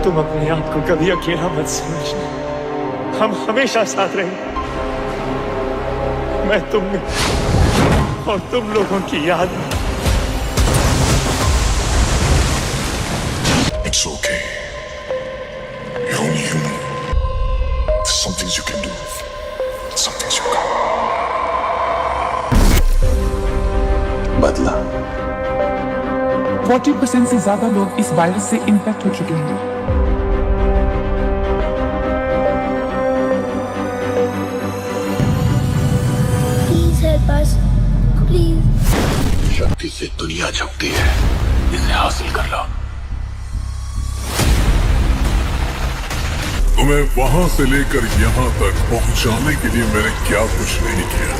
तुम अपने आप को कभी अकेला मत समझना, हम हमेशा साथ रहेंगे। मैं तुम में और तुम लोगों की याद में। It's okay. You're only human. There's some things you can do, some things you can't. बदला 40% से ज्यादा लोग इस वायरस से इन्फेक्ट हो चुके हैं। Please help us. Please. शक्ति से दुनिया झुकती है, इसे हासिल कर लो। तुम्हें वहां से लेकर यहां तक पहुंचाने के लिए मैंने क्या कुछ नहीं किया।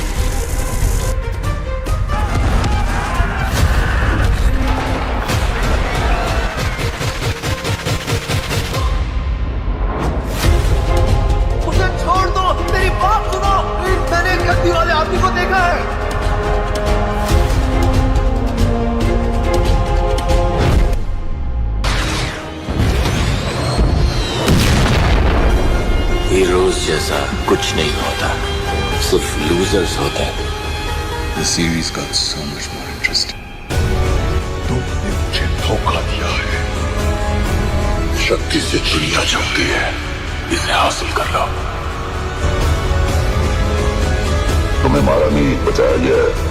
उसे छोड़ दो, मेरी बात सुनो। मैंने एक गद्दी वाले आदमी को देखा है। हीरोज जैसा कुछ नहीं होता, सिर्फ लूजर्स होते हैं। The series got so much more interesting. तुमने मुझे धोखा दिया है। शक्ति से दुनिया झुकती है, इसे हासिल कर लो। तुम्हें मारा नहीं, बचाया गया है।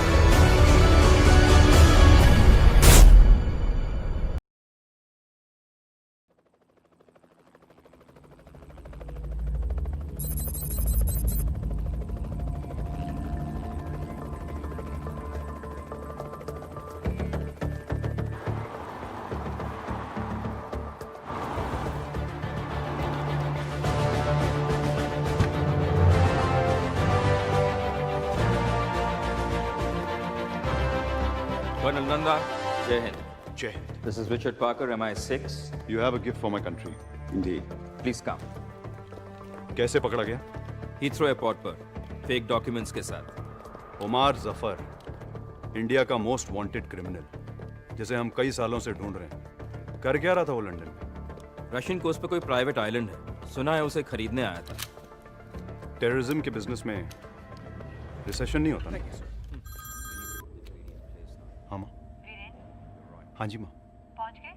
Colonel Nanda, Jai Hind. Jai Hind. This is Richard Parker, MI6. You have a gift for my country. Indeed. Please come. कैसे पकड़ा गया? Heathrow एयरपोर्ट पर फेक डॉक्यूमेंट्स के साथ। उमार जफर, इंडिया का मोस्ट वांटेड क्रिमिनल, जिसे हम कई सालों से ढूंढ रहे हैं। कर क्या रहा था वो लंदन में? रशियन कोस्ट पे कोई प्राइवेट आइलैंड है, सुना है उसे खरीदने आया था। टेररिज्म के बिजनेस में रिसेशन नहीं होता ना? हाँ माँ। हाँ जी माँ। पहुंच गए?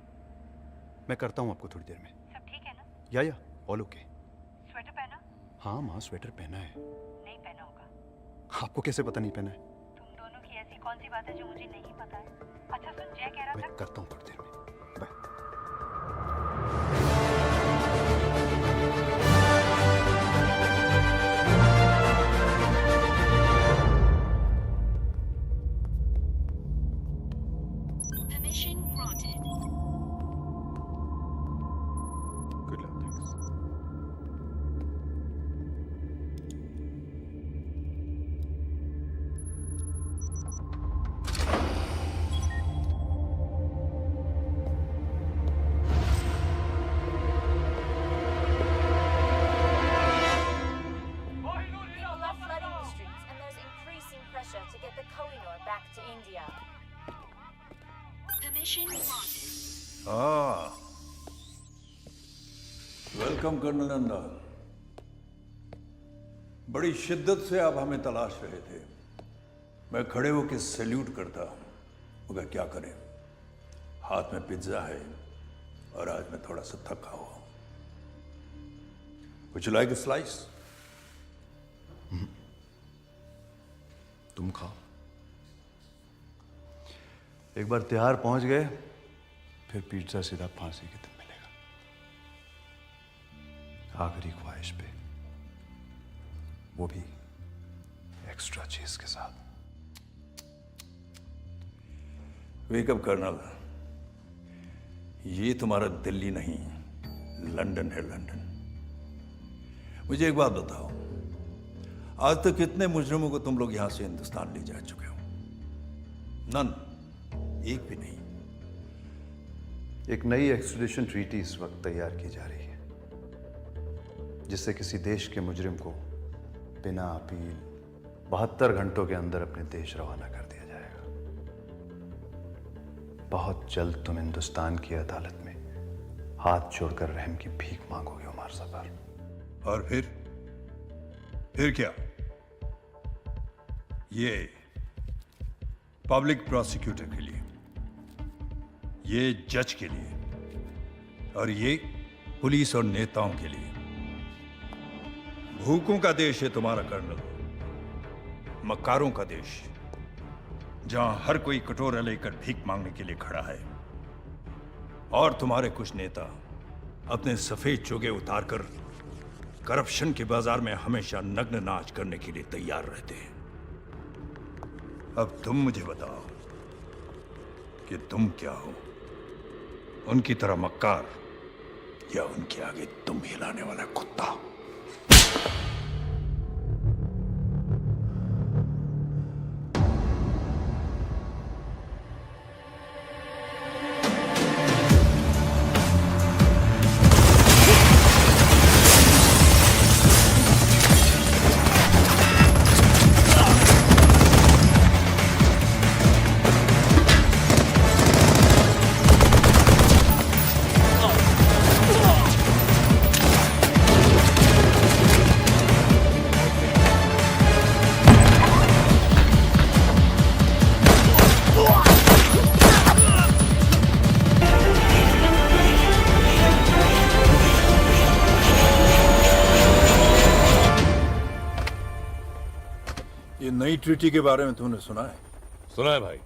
मैं करता हूँ आपको थोड़ी देर में। सब ठीक है ना? या ऑल ओके। स्वेटर पहना? हाँ माँ, स्वेटर पहना है। नहीं पहना होगा। आपको कैसे पता नहीं पहना है? तुम दोनों की ऐसी कौन सी बात है जो मुझे नहीं पता है? अच्छा सुन, जय कह रहा मैं था। करता हूँ थोड़ी देर में। Bye. Permission granted. Good luck, thanks. People are flooding the streets, and there's increasing pressure to get the Kohinoor back to India. Permission granted. हाँ, वेलकम कर्नल नंदा। बड़ी शिद्दत से आप हमें तलाश रहे थे। मैं खड़े होकर सैल्यूट करता, मगर क्या करें, हाथ में पिज्जा है और आज मैं थोड़ा सा थका हुआ हूं। Would you like a slice? तुम खाओ। एक बार तिहाड़ पहुंच गए, फिर पिज्जा सीधा फांसी के दिन मिलेगा। आखिरी ख्वाहिश पे, वो भी एक्स्ट्रा चीज के साथ। वेकअप कर्नल, ये तुम्हारा दिल्ली नहीं, लंदन है, लंदन। मुझे एक बात बताओ, आज तक कितने मुजरिमों को तुम लोग यहां से हिंदुस्तान ले जा चुके हो? नन, एक भी नहीं। एक नई एक्सट्रेडिशन ट्रीटी इस वक्त तैयार की जा रही है, जिससे किसी देश के मुजरिम को बिना अपील 72 घंटों के अंदर अपने देश रवाना कर दिया जाएगा। बहुत जल्द तुम हिंदुस्तान की अदालत में हाथ जोड़कर रहम की भीख मांगोगे उमर सफर। और फिर क्या? ये पब्लिक प्रोसिक्यूटर के लिए, ये जज के लिए, और ये पुलिस और नेताओं के लिए। भूखों का देश है तुम्हारा कर्नल, मक्कारों का देश, जहां हर कोई कटोरा लेकर भीख मांगने के लिए खड़ा है। और तुम्हारे कुछ नेता अपने सफेद चोगे उतारकर करप्शन के बाजार में हमेशा नग्न नाच करने के लिए तैयार रहते हैं। अब तुम मुझे बताओ कि तुम क्या हो, उनकी तरह मक्कार या उनके आगे तुम हिलाने वाला कुत्ता? ये नई ट्रीटी के बारे में तुमने सुना है? सुना है भाई।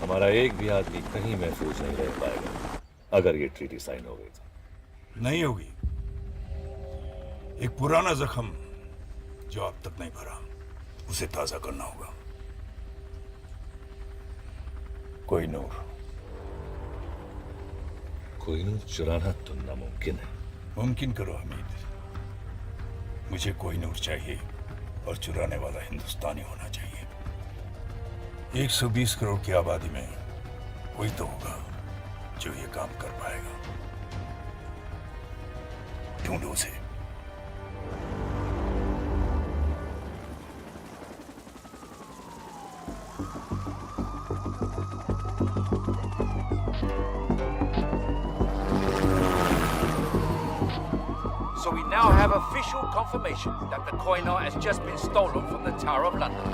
हमारा एक भी आदमी कहीं महफूज नहीं रह पाएगा अगर ये ट्रीटी साइन हो गई तो। नहीं होगी। एक पुराना जख्म जो अब तक नहीं भरा, उसे ताजा करना होगा। कोहिनूर चुराना तो नामुमकिन है। मुमकिन करो हमीद। मुझे कोहिनूर चाहिए और चुराने वाला हिंदुस्तानी होना चाहिए। 120 करोड़ की आबादी में कोई तो होगा जो ये काम कर पाएगा। ढूंढो उसे। So we now have official confirmation that the Koh-i-Noor has just been stolen from the Tower of London.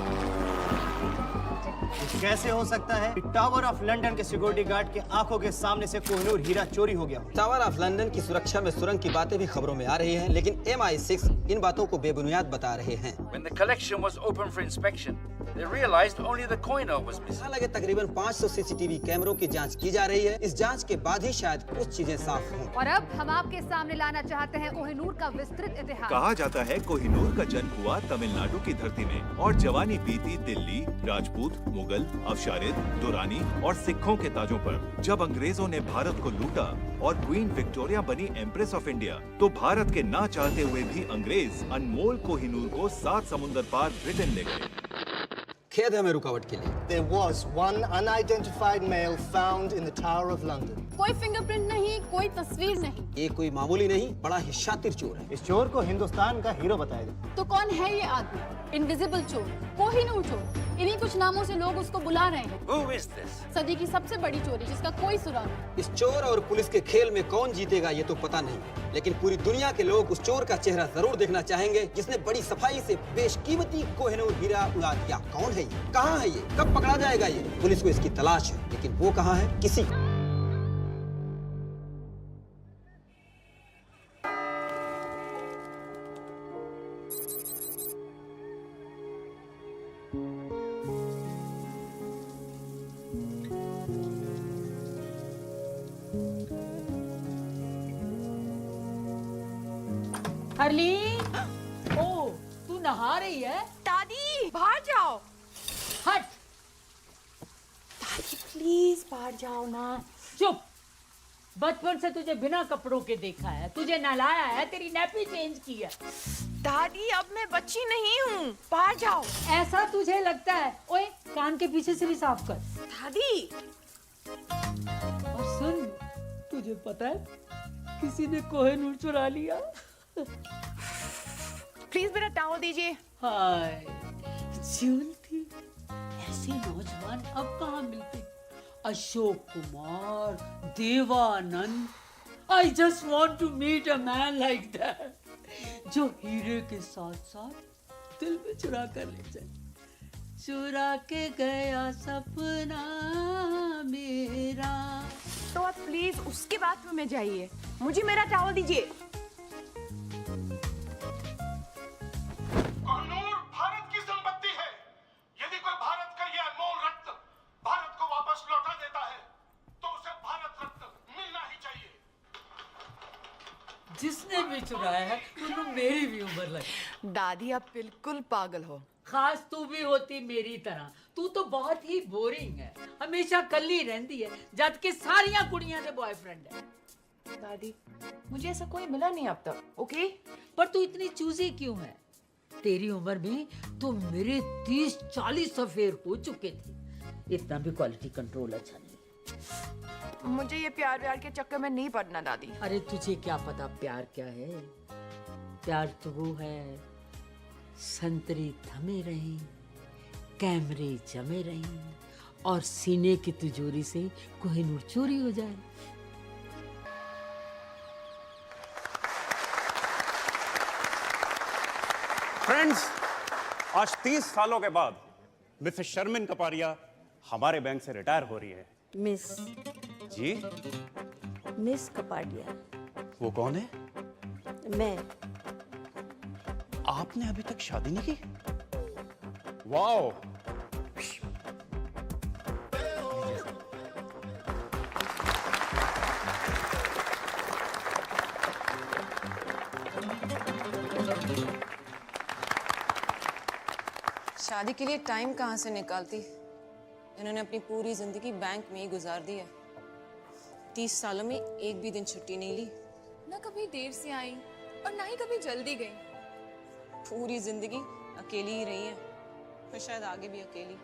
कैसे हो सकता है? टावर ऑफ लंदन के सिक्योरिटी गार्ड के आंखों के सामने से कोहिनूर हीरा चोरी हो गया। टावर ऑफ लंदन की सुरक्षा में सुरंग की बातें भी खबरों में आ रही हैं, लेकिन MI6 इन बातों को बेबुनियाद बता रहे हैं। When the collection was opened for inspection, they realized only the Koh-i-Noor was missing. हालांकि तकरीबन 500 CCTV कैमरों की जांच की जा रही है। इस जांच के बाद ही शायद कुछ चीजें साफ हों। और अब हम आपके सामने लाना चाहते हैं कोहिनूर का विस्तृत इतिहास। कहा जाता है कोहिनूर का जन्म हुआ तमिलनाडु की धरती में और जवानी बीती दिल्ली, राजपूत, मुगल, अफशारिद, दुरानी और सिखों के ताजों पर। जब अंग्रेजों ने भारत को लूटा और क्वीन विक्टोरिया बनी एम्प्रेस ऑफ इंडिया, तो भारत के ना चाहते हुए भी अंग्रेज अनमोल कोहिनूर को 7 समुंदर पार ब्रिटेन ले गए। खेद है हमें रुकावट के लिए। There was one unidentified male found in the Tower of London. कोई फिंगरप्रिंट नहीं, कोई तस्वीर नहीं। ये कोई मामूली नहीं, बड़ा ही शातिर चोर है। इस चोर को हिंदुस्तान का हीरो बताएगा। तो कौन है ये आदमी? इनविजिबल चोर, कोहिनूर चोर, इन्हीं कुछ नामों से लोग उसको बुला रहे हैं। Who is this? सदी की सबसे बड़ी चोरी जिसका कोई सुराग नहीं। इस चोर और पुलिस के खेल में कौन जीतेगा ये तो पता नहीं, लेकिन पूरी दुनिया के लोग उस चोर का चेहरा जरूर देखना चाहेंगे जिसने बड़ी सफाई से बेशकीमती कोहिनूर हीरा उड़ा दिया। कौन है ये? कहाँ है ये? कब पकड़ा जाएगा ये? पुलिस को इसकी तलाश है, लेकिन वो कहाँ है? किसी हरली, ओ तू नहा रही है? दादी बाहर जाओ। हट। दादी प्लीज बाहर जाओ ना। चुप। बचपन से तुझे बिना कपड़ों के देखा है, तुझे नहलाया है, तेरी नैपी चेंज की है। दादी अब मैं बच्ची नहीं हूँ, बाहर जाओ। ऐसा तुझे लगता है? ओए कान के पीछे से भी साफ कर। दादी। और सुन, तुझे पता है किसी ने कोहिनूर चुरा लिया। प्लीज मेरा टॉवल दीजिए। हाय ज्यूल थी, ऐसे नौजवान अब कहाँ मिलते? Ashok Kumar, Devanand, I just want to meet a man like that, जो हीरे के साथ साथ दिल में चुरा कर ले जाए। चुरा के गया सपना मेरा। तो आप प्लीज उसके बाथरूम में जाइए, मुझे मेरा टॉवल दीजिए। कोहिनूर भारत की संपत्ति है। यदि कोई भारत का ये अनमोल रत्न भारत को वापस लौटा देता है तो उसे भारत रत्न मिलना ही चाहिए। जिसने भी चुराया है उन्हें मेरी भी उम्र लगी। दादी आप बिल्कुल पागल हो। खास तू भी होती मेरी तरह। तू तो बहुत ही बोरिंग है, हमेशा कल्ली रहती है, जबकि सारियां कुड़ियां दे बॉयफ्रेंड है। दादी मुझे ऐसा कोई मिला नहीं अब तक, ओके? पर तू इतनी चूजी क्यों है? तेरी उम्र में तो मेरे 30-40 अफेयर हो चुके थे। इतना भी क्वालिटी कंट्रोल अच्छा नहीं। मुझे ये प्यार व्यार के चक्कर में नहीं पड़ना दादी। अरे तुझे क्या पता प्यार क्या है? प्यार तो वो है, संतरे थमे रहे, कैमरे जमे रहे और सीने की तिजोरी से कोहिनूर चोरी हो जाए। फ्रेंड्स, आज 30 सालों के बाद मिसेस शर्मिन कपाड़िया हमारे बैंक से रिटायर हो रही है। मिस जी? मिस कपाड़िया। वो कौन है? मैं। आपने अभी तक शादी नहीं की? वाओ! शादी के लिए टाइम कहाँ से निकालती, इन्होंने अपनी पूरी जिंदगी बैंक में ही गुजार दी है। 30 सालों में एक भी दिन छुट्टी नहीं ली। ना कभी देर से आई और ना ही कभी जल्दी गई। पूरी जिंदगी अकेली ही रही है और शायद आगे भी अकेली।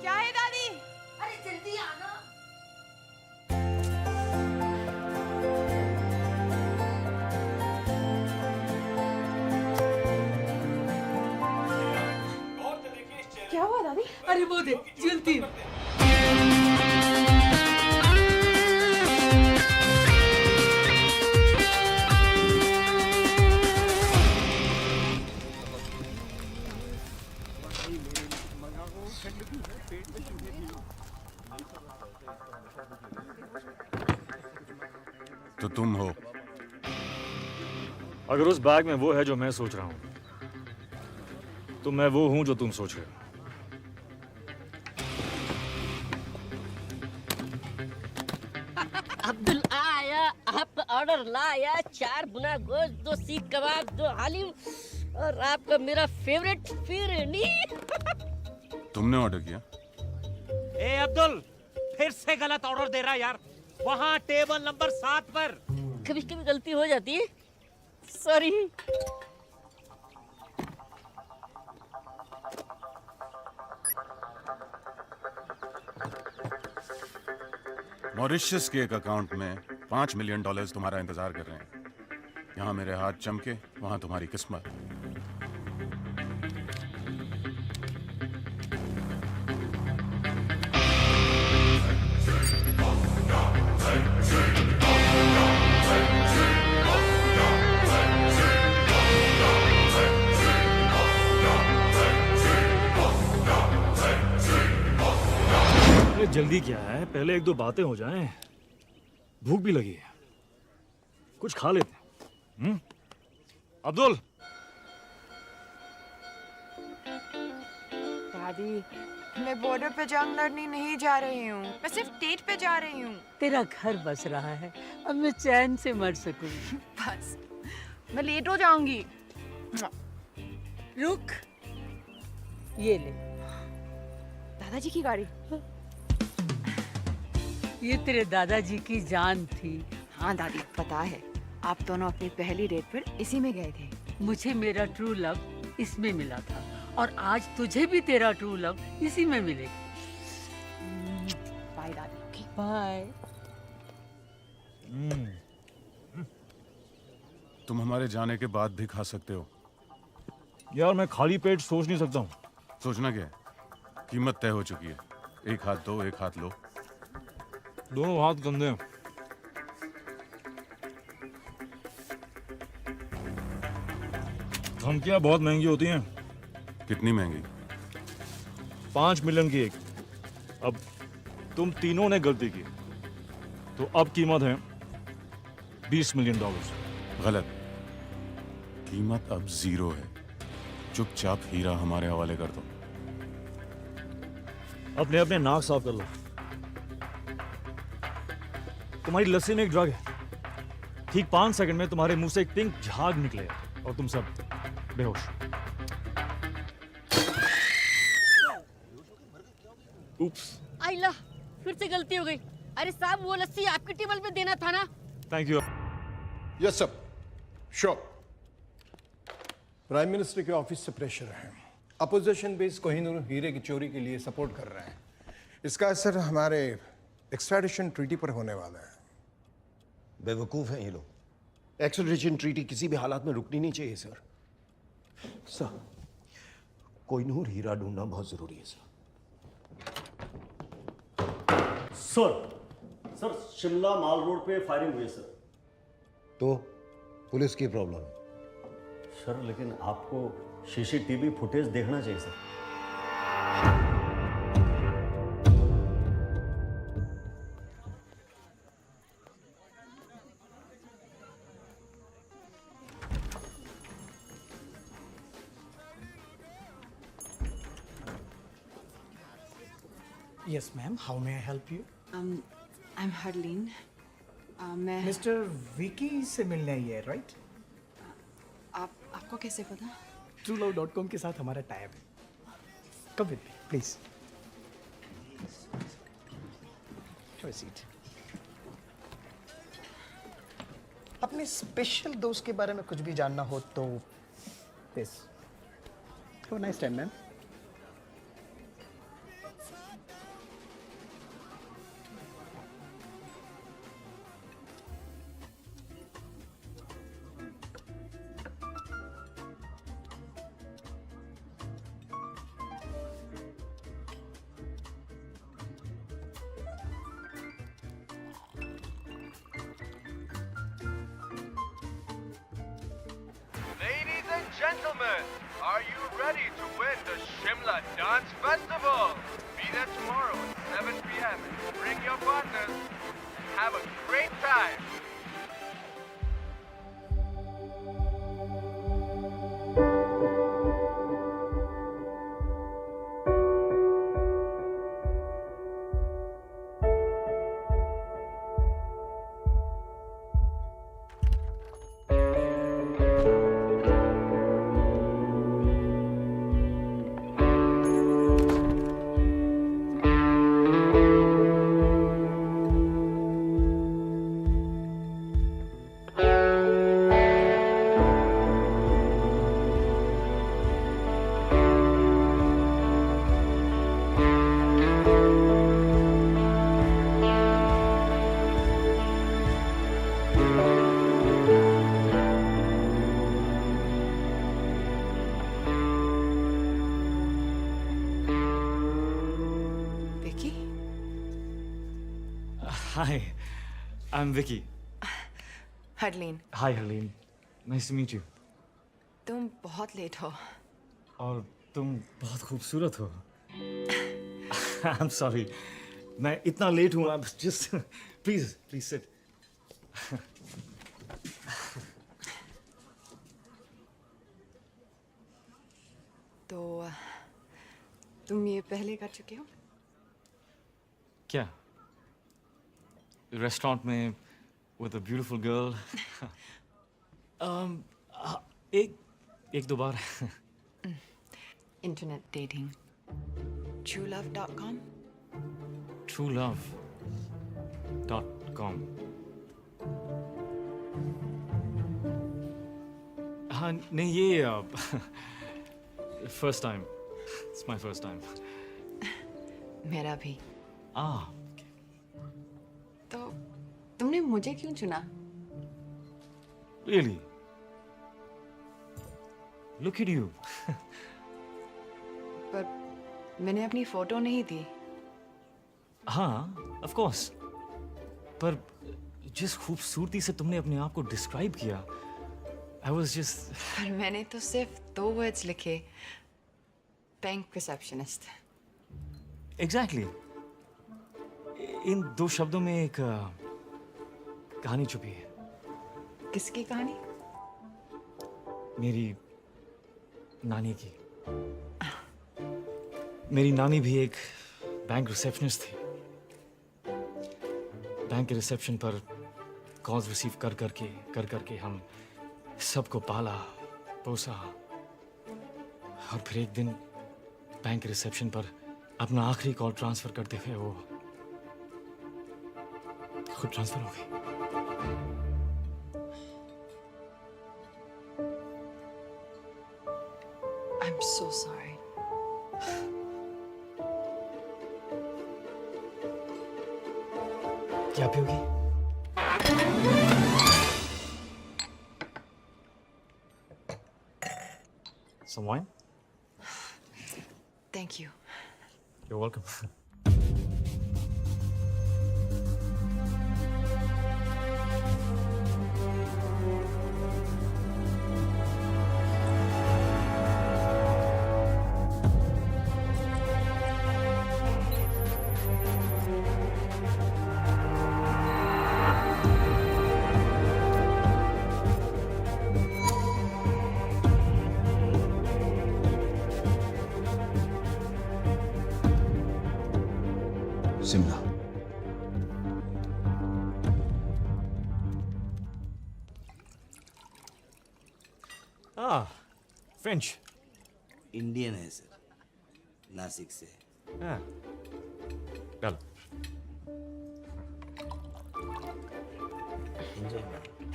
क्या है दादी? अरे जल्दी आना। क्या हुआ दादी? अरे वो देख जल्दी। तो तुम हो? अगर उस बैग में वो है जो मैं सोच रहा हूं, तो मैं वो हूं जो तुम सोच रहे हो। अब्दुल आया, आपका ऑर्डर लाया। 4 बुना गोश्त, 2 सीख कबाब, 2 हालिम और आपका मेरा फेवरेट फिरनी। तुमने ऑर्डर किया? ए अब्दुल, फिर से गलत ऑर्डर दे रहा यार। वहाँ टेबल नंबर 7 पर। कभी कभी गलती हो जाती है, सॉरी। मॉरिशस के एक अकाउंट में $5 मिलियन तुम्हारा इंतजार कर रहे हैं। यहाँ मेरे हाथ चमके, वहाँ तुम्हारी किस्मत। जल्दी क्या है, पहले 1-2 बातें हो जाएं। भूख भी लगी है, कुछ खा लेते हैं। अब्दुल। दादी मैं बॉर्डर पे जंग लड़ने नहीं जा रही हूँ, मैं सिर्फ डेट पे जा रही हूँ। तेरा घर बस रहा है, अब मैं चैन से मर सकूंगी। बस मैं लेट हो जाऊंगी। रुक, ये ले। दादाजी की गाड़ी। ये तेरे दादाजी की जान थी। हाँ दादी, पता है आप दोनों अपनी पहली डेट पर इसी में गए थे। मुझे मेरा ट्रू लव इसमें मिला था और आज तुझे भी तेरा ट्रू लव इसी में मिलेगा। बाय दादी। बाय। तुम हमारे जाने के बाद भी खा सकते हो। यार मैं खाली पेट सोच नहीं सकता हूँ। सोचना क्या है? कीमत तय हो चुकी है। एक हाथ दो, एक हाथ लो। दोनों हाथ गंदे हैं। धमकियां बहुत महंगी होती हैं। कितनी महंगी? 5 मिलियन की एक। अब तुम तीनों ने गलती की तो अब कीमत है $20 मिलियन। गलत। कीमत अब 0 है। चुपचाप हीरा हमारे हवाले कर दो। अपने अपने नाक साफ कर लो। तुम्हारी लस्सी में एक ड्रग है। ठीक 5 सेकंड में तुम्हारे मुंह से एक पिंक झाग निकलेगा और तुम सब बेहोश। उप्स। आइला, फिर से गलती हो गई। अरे साहब, वो लस्सी आपकी टेबल पे देना था ना। Thank you. Yes sir, sure. Prime minister के ऑफिस से प्रेशर है। अपोजिशन बेस कोहिनूर हीरे की चोरी के लिए सपोर्ट कर रहे हैं। इसका असर हमारे एक्सट्राडिशन ट्रीटी पर होने वाला है। बेवकूफ हैं ये लोग। एक्सट्राडिशन ट्रीटी किसी भी हालात में रुकनी नहीं चाहिए सर। सर, कोहिनूर हीरा ढूंढना बहुत जरूरी है सर। सर शिमला माल रोड पे फायरिंग हुई सर। तो पुलिस की प्रॉब्लम। सर लेकिन आपको सीसीटीवी फुटेज देखना चाहिए sir. Yes, ma'am. How may I help you? I'm Harleen. मैं Mr. Vicky से मिलने आई है, right? आपको कैसे पता? TrueLove.com के साथ हमारा टाइप है। Come with me, please. Have a seat. अपने स्पेशल दोस्त के बारे में कुछ भी जानना हो तो this. Have a nice time, ma'am. Ladies and gentlemen, are you ready to win the Shimla Dance Festival? Be there tomorrow at 7 p.m. Bring your partners. Have a great time. Hi, I'm Vicky. Harleen. Hi, Harleen. Nice to meet you. तुम बहुत late हो। और तुम बहुत खूबसूरत हो। I'm sorry. मैं इतना लेट हूँ। आप just please sit. तो तुम ये पहले कर चुके हो? क्या? रेस्टोरेंट में with a beautiful girl. एक दो बार. Internet dating. TrueLove.com. True love. www.com. हाँ नहीं ये first time, it's my first time. मेरा भी. तो तुमने मुझे क्यों चुना? Really look at you. पर मैंने अपनी फोटो नहीं दी. हाँ ऑफ कोर्स, पर जिस खूबसूरती से तुमने अपने आप को डिस्क्राइब किया, I was just... पर मैंने तो सिर्फ 2 वर्ड्स लिखे, बैंक रिसेप्शनिस्ट. Exactly. इन 2 शब्दों में एक कहानी छुपी है. किसकी कहानी? मेरी नानी की. मेरी नानी भी एक बैंक रिसेप्शनिस्ट थी. बैंक के रिसेप्शन पर कॉल्स रिसीव कर करके हम सबको पाला पोसा, और फिर एक दिन बैंक के रिसेप्शन पर अपना आखिरी कॉल ट्रांसफर करते हुए वो खुद ट्रांसफर हो गई. I'm so sorry. क्या पियोगी? Some wine? Thank you. You're welcome. Shimla. French. Indian है सर, नासिक से. हाँ. चल.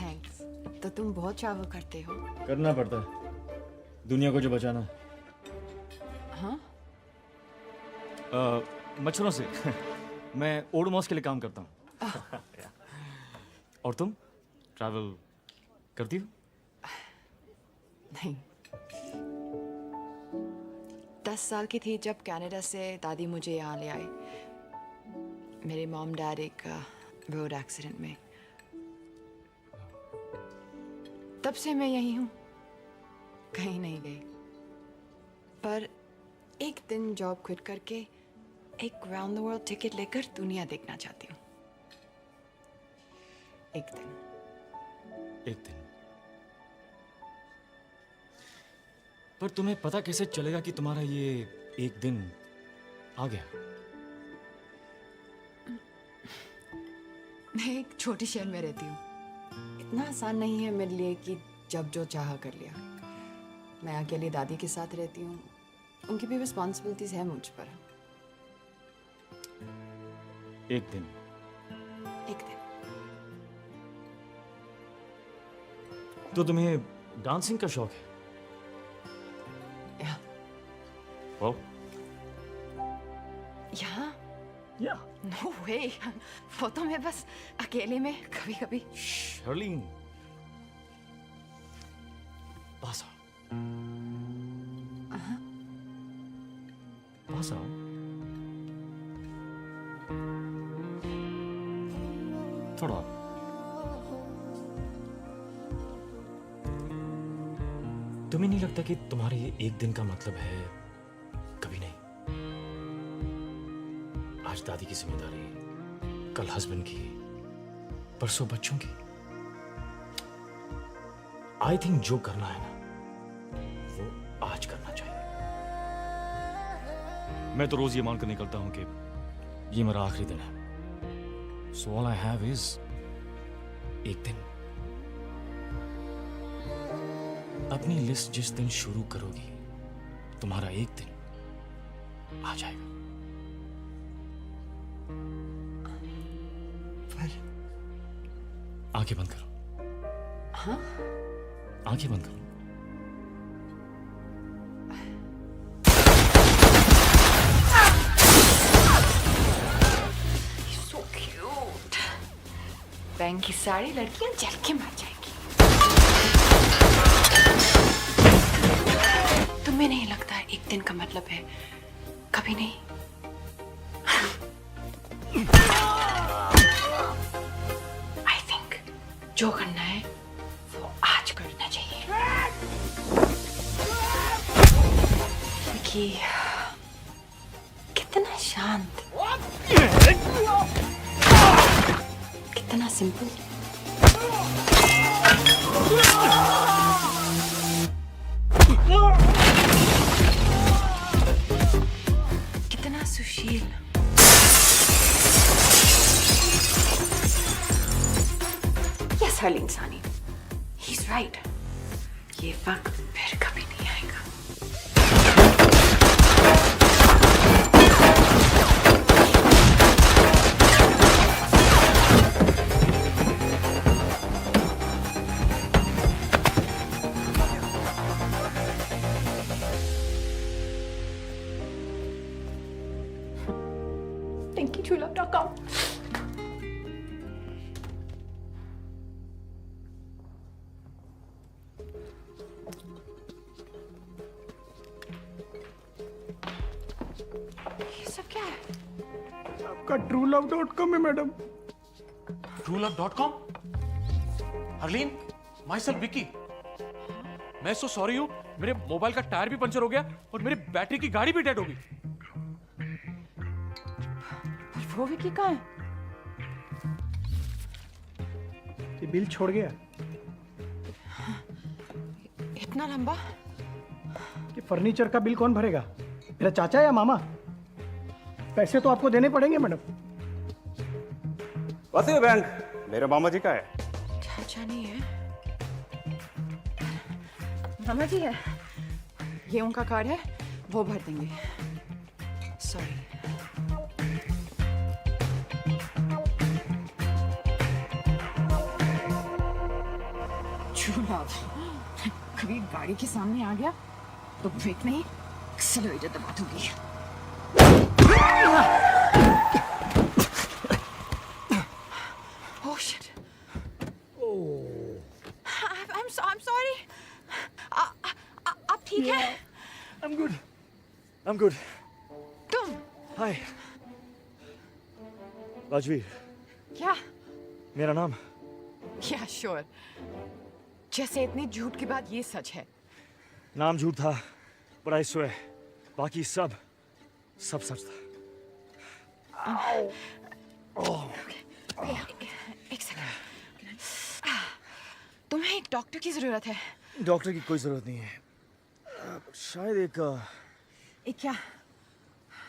थैंक्स. तो तुम बहुत ट्रैवल करते हो? करना पड़ता है दुनिया को जो बचाना. हाँ? मच्छरों से. मैं ओडोमॉस के लिए काम करता हूँ. और तुम ट्रैवल करती हो? नहीं. 10 साल की थी जब कनाडा से दादी मुझे यहाँ ले आए. मेरे मॉम डैड एक रोड एक्सीडेंट में. तब से मैं यही हूँ, कहीं नहीं गई. पर एक दिन जॉब क्विट करके एक राउंड द वर्ल्ड टिकट लेकर दुनिया देखना चाहती हूँ. एक दिन. पर तुम्हें पता कैसे चलेगा कि तुम्हारा ये एक दिन आ गया? मैं एक छोटी शहर में रहती हूँ. इतना आसान नहीं है मेरे लिए कि जब जो चाहा कर लिया. मैं अकेली दादी के साथ रहती हूँ. उनकी भी रिस्पॉन्सिबिलिटीज है मुझ पर. एक दिन. तो तुम्हें डांसिंग का शौक है? Well. यहाँ? Yeah. No way. वो तो मैं बस अकेले में कभी-कभी. Charlene. पास आओ. पास आओ. थोड़ा. तुम्हें नहीं लगता कि तुम्हारे एक दिन का मतलब है कभी नहीं? आज दादी की जिम्मेदारी, कल हस्बैंड की, परसों बच्चों की. आई थिंक जो करना है ना वो आज करना चाहिए. मैं तो रोज ये मानकर निकलता हूं कि ये मेरा आखिरी दिन है. So all I have is एक दिन. अपनी लिस्ट जिस दिन शुरू करोगी तुम्हारा एक दिन आ जाएगा. पर आंखें बंद करो। हाँ? आंखें बंद करो। So cute. बैंक की सारी लड़कियां जल के मर जाएंगी। तुम्हें नहीं लगता एक दिन का मतलब है कभी नहीं? I think जो करना है वो आज करना चाहिए। कि कितना शांत, कितना सिंपल। कितना सुशील। Yes, हर्लीन सानी, he's right. ये वक्त फिर कभी नहीं आएगा। TinkyChula.com. ये सब क्या है? आपका truelove.com है madam. truelove.com? Harleen, my self Vicky. मैं सो सॉरी हूँ, मेरे मोबाइल का टायर भी पंचर हो गया और मेरी बैटरी की गाड़ी भी डेड हो गई। वो विकी कहाँ है? ये बिल छोड़ गया। इतना लंबा? ये फर्नीचर का बिल कौन भरेगा? मेरा चाचा या मामा? पैसे तो आपको देने पड़ेंगे मैडम। वैसे बैंक मेरे मामा जी का है। चाचा नहीं है, मामा जी है। ये उनका कार्ड है, वो भर देंगे। सॉरी। कभी गाड़ी के सामने आ गया तो ब्रेक नहीं, एक्सेलरेटर दबा दूंगी। Oh shit. I'm sorry. आप ठीक हैं? I'm good. I'm good. तुम? Hi. राजवीर, क्या? मेरा नाम। Yeah, sure. जैसे इतने झूठ के बाद ये सच है। नाम झूठ था, but I swear, बाकी सब सच था। एक सेकंड। तुम्हें एक डॉक्टर की जरूरत है। डॉक्टर की कोई जरूरत नहीं है। शायद एक क्या?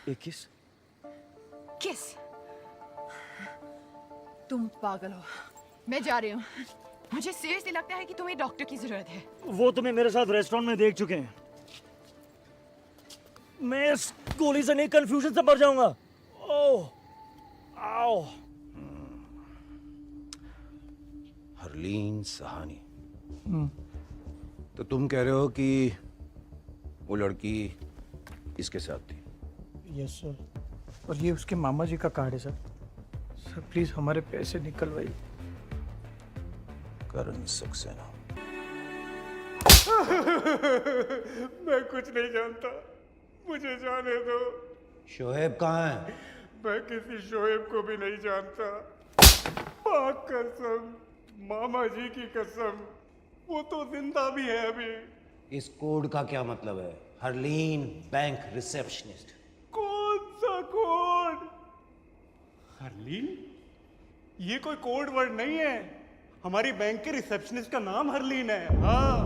एक किस? किस? तुम पागल हो। मैं जा रही हूँ। मुझे सीरियसली लगता है कि तुम्हें डॉक्टर की जरूरत है। वो तुम्हें मेरे साथ रेस्टोरेंट में देख चुके हैं। मैं इस गोली से नहीं, कंफ्यूजन से मर जाऊंगा। ओह, आओ। हरलीन सहानी। तो तुम कह रहे हो कि वो लड़की इसके साथ थी? Yes sir. और ये उसके मामा जी का कार्ड है सर। सर प्लीज हमारे पैसे निकलवाइए। करण सक्सेना। मैं कुछ नहीं जानता, मुझे जाने दो। शोएब कहाँ है? मैं किसी शोएब को भी नहीं जानता। पाक कसम, मामा जी की कसम, वो तो जिंदा भी है अभी। इस कोड का क्या मतलब है? Harleen bank receptionist. कौन सा कोड? हरलीन? ये कोई कोड वर्ड नहीं है। हमारी बैंक के रिसेप्शनिस्ट का नाम हरलीन है। हाँ।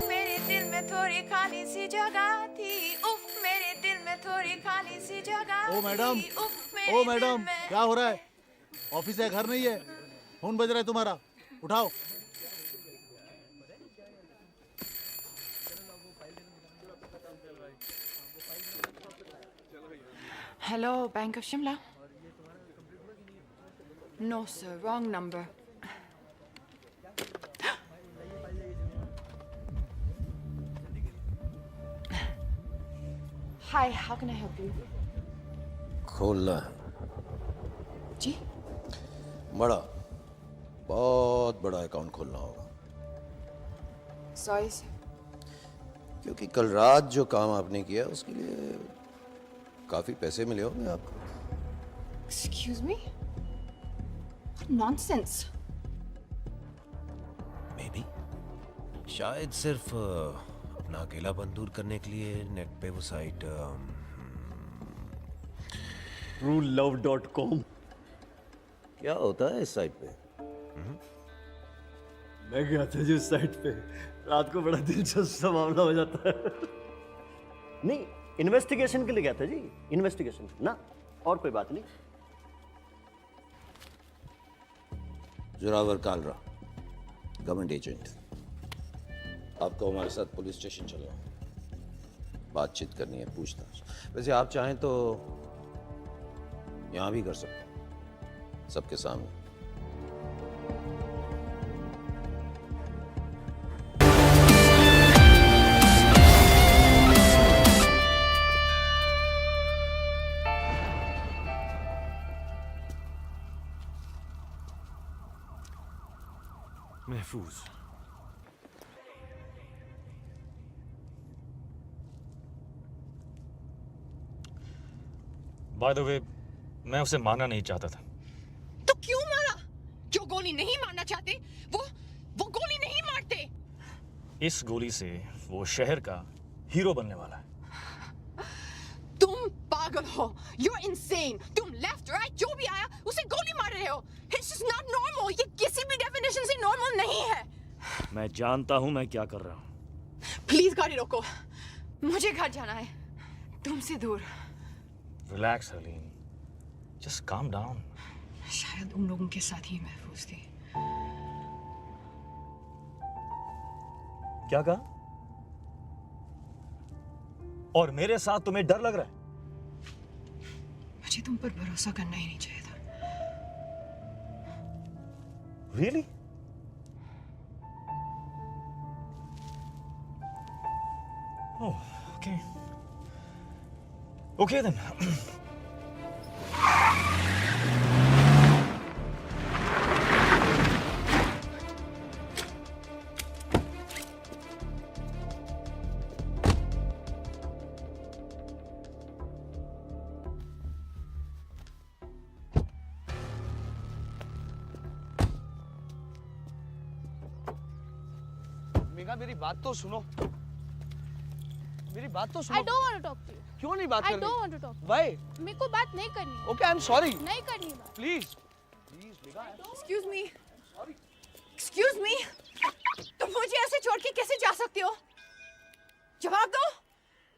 मेरे दिल में थोड़ी खाली सी जगह थी। उफ, मेरे दिल में थोड़ी खाली सी जगह। ओ मैडम, ओ मैडम, क्या हो रहा है? ऑफिस है, घर नहीं है? फोन बज रहा है तुम्हारा, उठाओ। Hello, Bank of Shimla. No, sir, wrong number. Hi, how can I help you? खोलना है जी? बड़ा, बहुत बड़ा अकाउंट खोलना होगा। Sorry, sir. क्योंकि कल रात जो काम आपने किया उसके लिए काफी पैसे मिले होंगे आपको। Excuse me? What nonsense! Maybe. शायद सिर्फ अपना अकेलापन दूर करने के लिए नेट पे वो साइट truelove.com। क्या होता है इस साइट पे? मैं गया था जी उस साइट पे, रात को बड़ा दिलचस्प सा मामला हो जाता है। नहीं, इन्वेस्टिगेशन के लिए गया था जी, इन्वेस्टिगेशन ना, और कोई बात नहीं। Zorawar Kalra, government agent. आपको हमारे साथ पुलिस स्टेशन चलो, बातचीत करनी है, पूछताछ। वैसे आप चाहें तो यहां भी कर सकते हैं, सबके सामने। महफूज। बाय द वे, मैं उसे मारना नहीं चाहता था। तो क्यों मारा? जो गोली नहीं मारना चाहते वो गोली नहीं मारते। इस गोली से वो शहर का हीरो बनने वाला है। तुम पागल हो। You're insane. तुम लेफ्ट राइट जो भी आया उसे गोली मार रहे हो। It's just not normal. ये किसी भी डेफिनेशन से नॉर्मल नहीं है। मैं जानता हूं मैं क्या कर रहा हूं। प्लीज गाड़ी रोको, मुझे घर जाना है, तुमसे दूर। Relax Harleen, just calm down. शायद उन लोगों के साथ ही महफूज थी। क्या कहा? और मेरे साथ तुम्हें डर लग रहा है? मुझे तुम पर भरोसा करना ही नहीं चाहिए था। Really? Oh, okay. Okay then. Megha, मेरी बात तो सुनो। मेरी बात तो सुनो। I don't want to talk to you. क्यों नहीं बात करनी? I don't want to talk. Why? मेरे को बात नहीं करनी है। Okay, I'm sorry. नहीं करनी है बात। Please. Please, Megha. Excuse me. Excuse me. तुम मुझे ऐसे छोड़ के कैसे जा सकते हो? जवाब दो।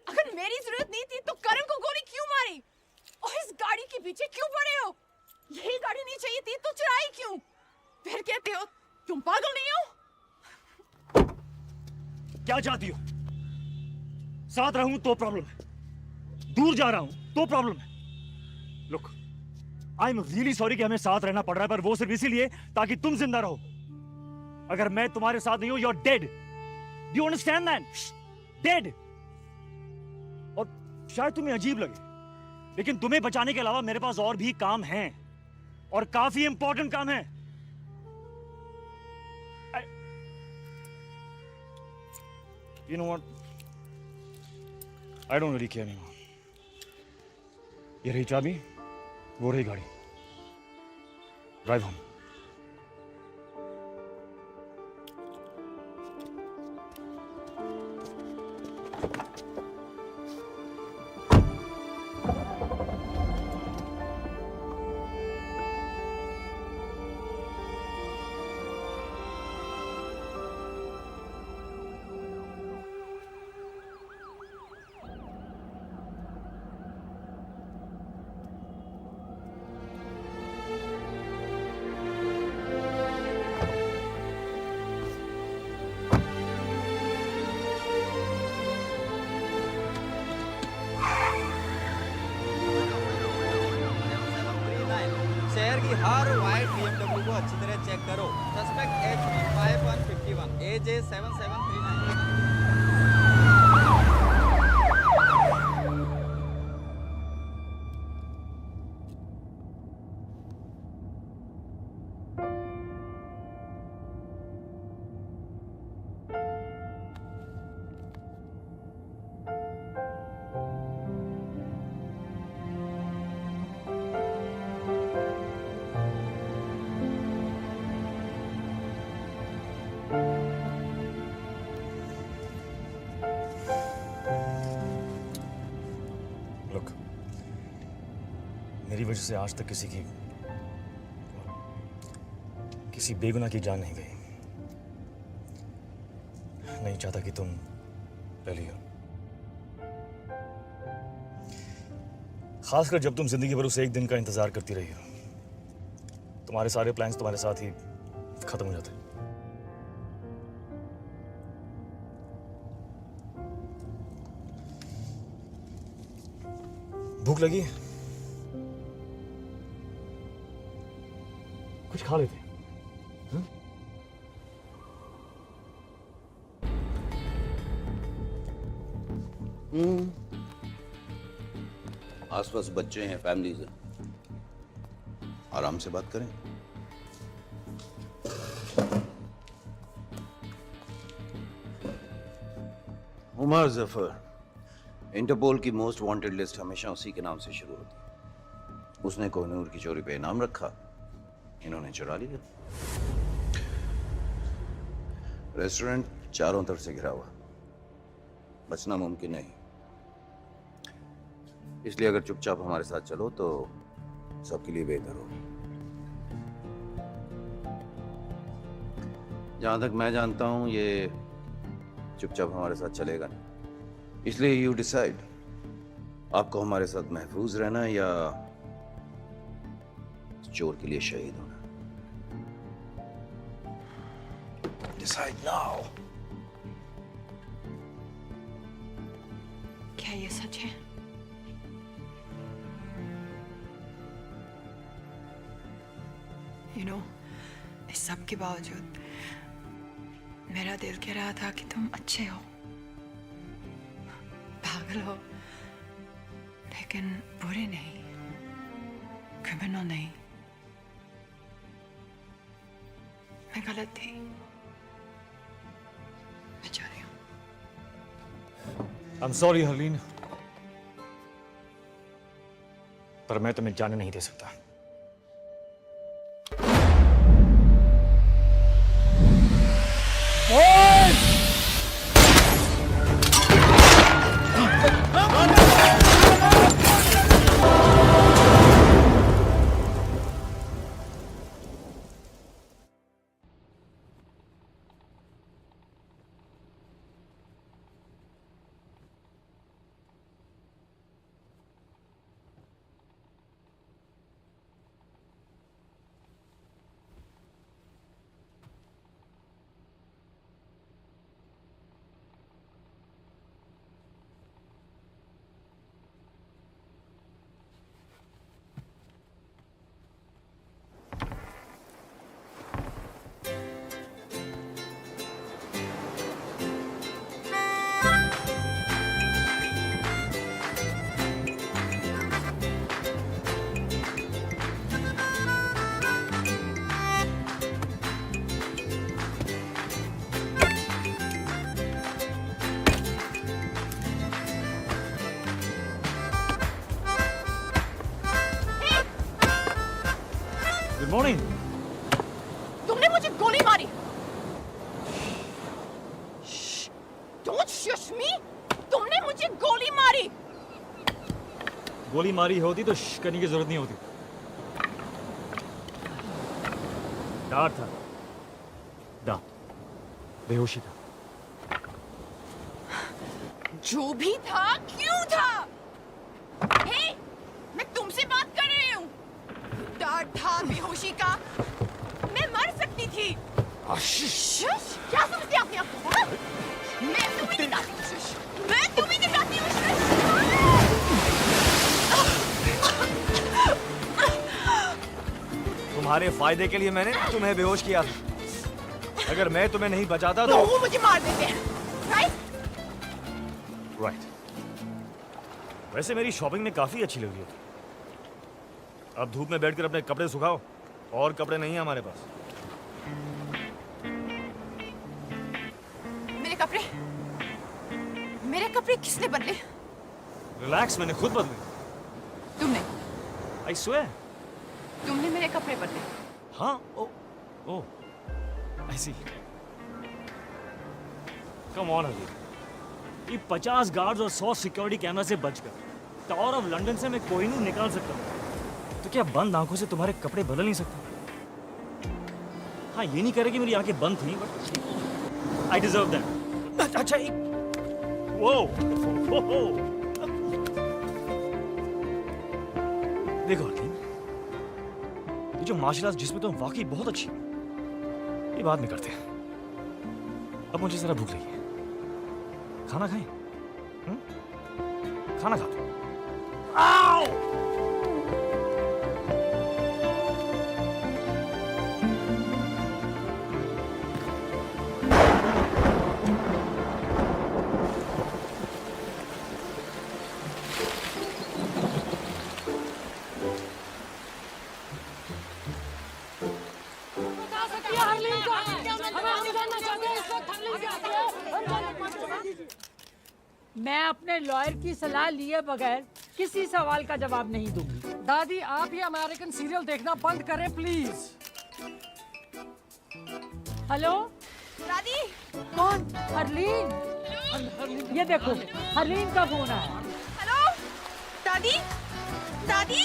अगर मेरी जरूरत नहीं थी तो करण को गोली क्यों मारी? और इस गाड़ी के पीछे क्यों पड़े हो? यही गाड़ी नहीं चाहिए थी तो चुराई क्यों? फिर कहते हो तुम पागल नहीं हो? क्या चाहती हो? साथ रहूं तो प्रॉब्लम है, दूर जा रहा हूं तो प्रॉब्लम है। Look, I am really sorry कि हमें साथ रहना पड़ रहा है, पर वो सिर्फ इसीलिए ताकि तुम जिंदा रहो। अगर मैं तुम्हारे साथ नहीं हूं, you are dead. Do you understand that? Dead. और शायद तुम्हें अजीब लगे, लेकिन तुम्हें बचाने के अलावा मेरे पास और भी काम हैं, और काफी इंपॉर्टेंट काम है। You know what? I don't really care anymore. ये रही चाबी, वो रही गाड़ी। Drive home. बाहर की हर वाइट BMW को अच्छी तरह चेक करो। Suspect HP 5151 AJ 7739। Look, मेरी वजह से आज तक किसी बेगुनाह की जान नहीं गई। नहीं चाहता कि तुम पहली हो, खासकर जब तुम जिंदगी भर उस एक दिन का इंतजार करती रही हो। तुम्हारे सारे प्लान्स तुम्हारे साथ ही खत्म हो जाते। भूख लगी? कुछ खा लेते। आसपास बच्चे हैं, फैमिलीज हैं, आराम से बात करें। उमर जफर, इंटरपोल की मोस्ट वांटेड लिस्ट हमेशा उसी के नाम से शुरू होती है। उसने कोहिनूर की चोरी पे इनाम रखा, इन्होंने चुरा लिया। रेस्टोरेंट चारों तरफ से घिरा हुआ, बचना मुमकिन नहीं। इसलिए अगर चुपचाप हमारे साथ चलो तो सबके लिए बेहतर होगा। जहां तक मैं जानता हूं ये चुपचाप हमारे साथ चलेगा नहीं। इसलिए यू डिसाइड, आपको हमारे साथ महफूज रहना है या चोर के लिए शहीद होना। Decide now. क्या ये सच है? इस सब के बावजूद मेरा दिल कह रहा था कि तुम अच्छे हो, पागल हो, लेकिन बुरे नहीं, क्रिमिनल नहीं। मैं गलत थी, बेचारी हूँ। I'm sorry हरलीन, पर मैं तुम्हें जाने नहीं दे सकता। Good morning. तुमने मुझे गोली मारी। Don't shush me! तुमने मुझे गोली मारी। गोली मारी होती तो श्श करने की जरूरत नहीं होती। डर था, डर, बेहोशी था। जो भी था, क्यों था? हे, मैं तुमसे बात कर रही हूँ। डर था बेहोशी का, मैं मर सकती थी। शुश, क्या समझते अपने आप को? मैं तुम्हें दिखाती हूँ शुश, मैं तुम्हें दिखाती हूँ शुश। तुम्हारे फायदे के लिए मैंने तुम्हें बेहोश किया। अगर मैं तुम्हें नहीं बचाता तो वो मुझे मार देते हैं, राइट? राइट। वैसे मेरी शॉपिंग में काफी अच्छी लग रही है। अब धूप में बैठकर अपने कपड़े सुखाओ, और कपड़े नहीं है हमारे पास। मेरे कपड़े किसने बदले? रिलैक्स, मैंने खुद बदले। तुमने? I swear. तुमने मेरे कपड़े बदले? हाँ। ओ आई सी। कम ऑन अभी। ये 50 गार्ड्स और 100 सिक्योरिटी कैमरा से बचकर टावर ऑफ लंदन से मैं कोहिनूर निकाल सकता हूँ, तो क्या बंद आंखों से तुम्हारे कपड़े बदल नहीं सकता? हाँ, ये नहीं कह रहे कि मेरी आंखें बंद थी, बट आई डिजर्व दैट। अच्छा, वो देखो हकीम, ये जो मार्शल आर्ट्स जिसमें तुम वाकई बहुत अच्छी, ये बाद में करते हैं। अब मुझे जरा भूख लगी है, खाना खाएं? खाना खाते हैं। आओ! मैं अपने लॉयर की सलाह लिए बगैर किसी सवाल का जवाब नहीं दूंगी। दादी, आप ये अमेरिकन सीरियल देखना बंद करें प्लीज। हेलो दादी। कौन? हरलीन। ये देखो, हरलीन का फोन है। हेलो दादी। दादी।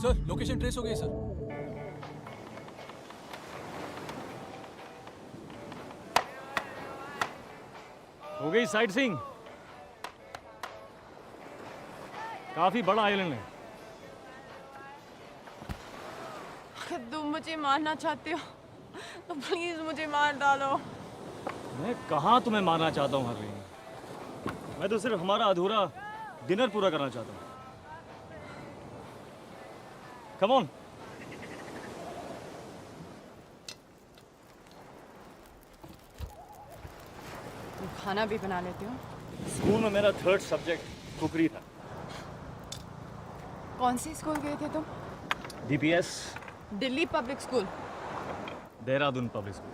सर, लोकेशन ट्रेस हो गई सर। हो गई साइट सीइंग। काफी बड़ा आइलैंड है। अगर तुम मुझे मारना चाहते हो तो प्लीज मुझे मार डालो। मैं कहाँ तुम्हें मारना चाहता हूँ हरलीन, मैं तो सिर्फ हमारा अधूरा डिनर पूरा करना चाहता हूँ। Come on. तुम खाना भी बना लेते हो? स्कूल में मेरा 3rd सब्जेक्ट कुकरी था। कौन सी स्कूल गए थे तुम? DPS, Delhi public school. Dehradun public school.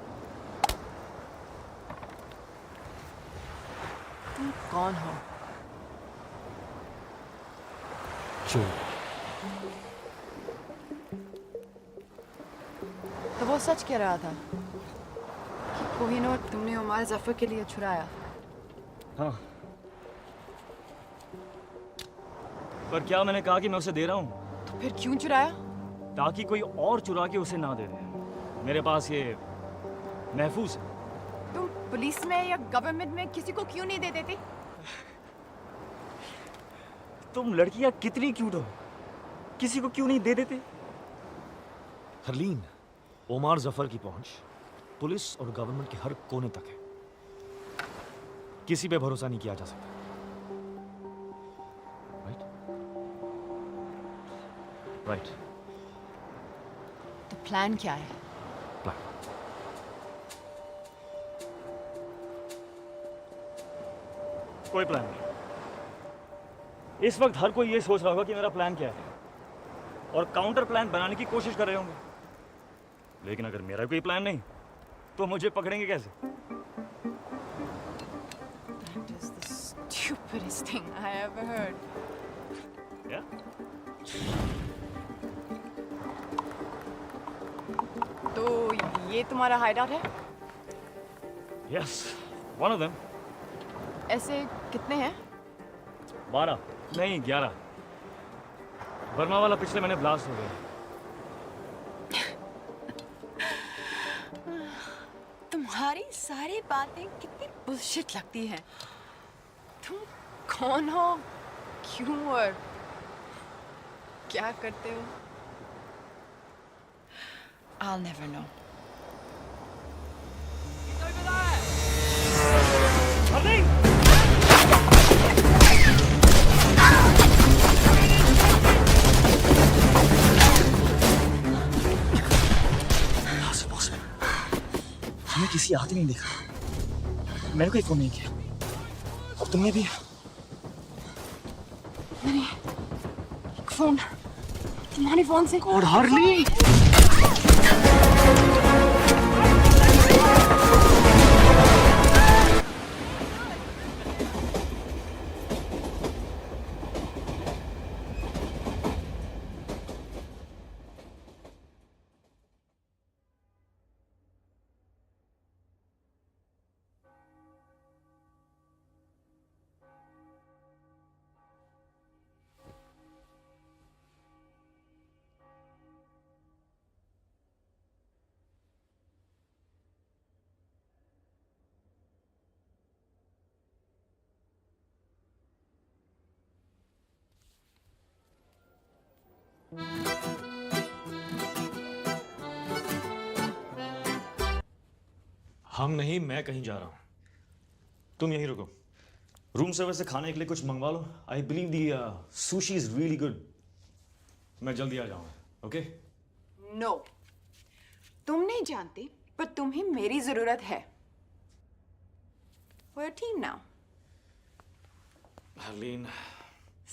तुम कौन हो? चोर। तो वो सच कह रहा था कि कोहिनूर तुमने उमर जफर के लिए छुड़ाया। हाँ, पर क्या मैंने कहा कि मैं उसे दे रहा हूँ? तो फिर क्यों चुराया? ताकि कोई और चुरा के उसे ना दे दे। मेरे पास ये महफूज है। तुम पुलिस में या गवर्नमेंट में किसी को क्यों नहीं दे देती? तुम लड़कियां कितनी क्यूट हो, किसी को क्यों नहीं दे देते? हरलीन, ओमार जफर की पहुंच पुलिस और गवर्नमेंट के हर कोने तक है। किसी पे भरोसा नहीं किया जा सकता। राइट? तो प्लान क्या है? कोई प्लान नहीं। इस वक्त हर कोई ये सोच रहा होगा कि मेरा प्लान क्या है, और काउंटर प्लान बनाने की कोशिश कर रहे होंगे। लेकिन अगर मेरा कोई प्लान नहीं तो मुझे पकड़ेंगे कैसे? That is the stupidest thing I ever heard. Yeah? तो ये तुम्हारा हाइडआउट है? Yes, one of them. ऐसे कितने हैं? 12 नहीं 11। बर्मा वाला पिछले महीने ब्लास्ट हो गया। तुम्हारी सारी बातें कितनी बुलशिट लगती हैं। तुम कौन हो? क्यों और क्या करते हो? I'll never know. हमें किसी आते नहीं देखा, मेरे को ही फोन नहीं किया, और तुमने भी? मैंने एक फोन तुम्हारे फोन से। और हार्ली हम नहीं, मैं कहीं जा रहा हूं, तुम यहीं रुको। रूम सर्विस से खाने के लिए कुछ मंगवा लो। I believe the sushi is really good. मैं जल्दी आ जाऊंगा, ओके? नो, तुम नहीं जानती, पर तुम्हें मेरी जरूरत है। We're a team now. Harleen,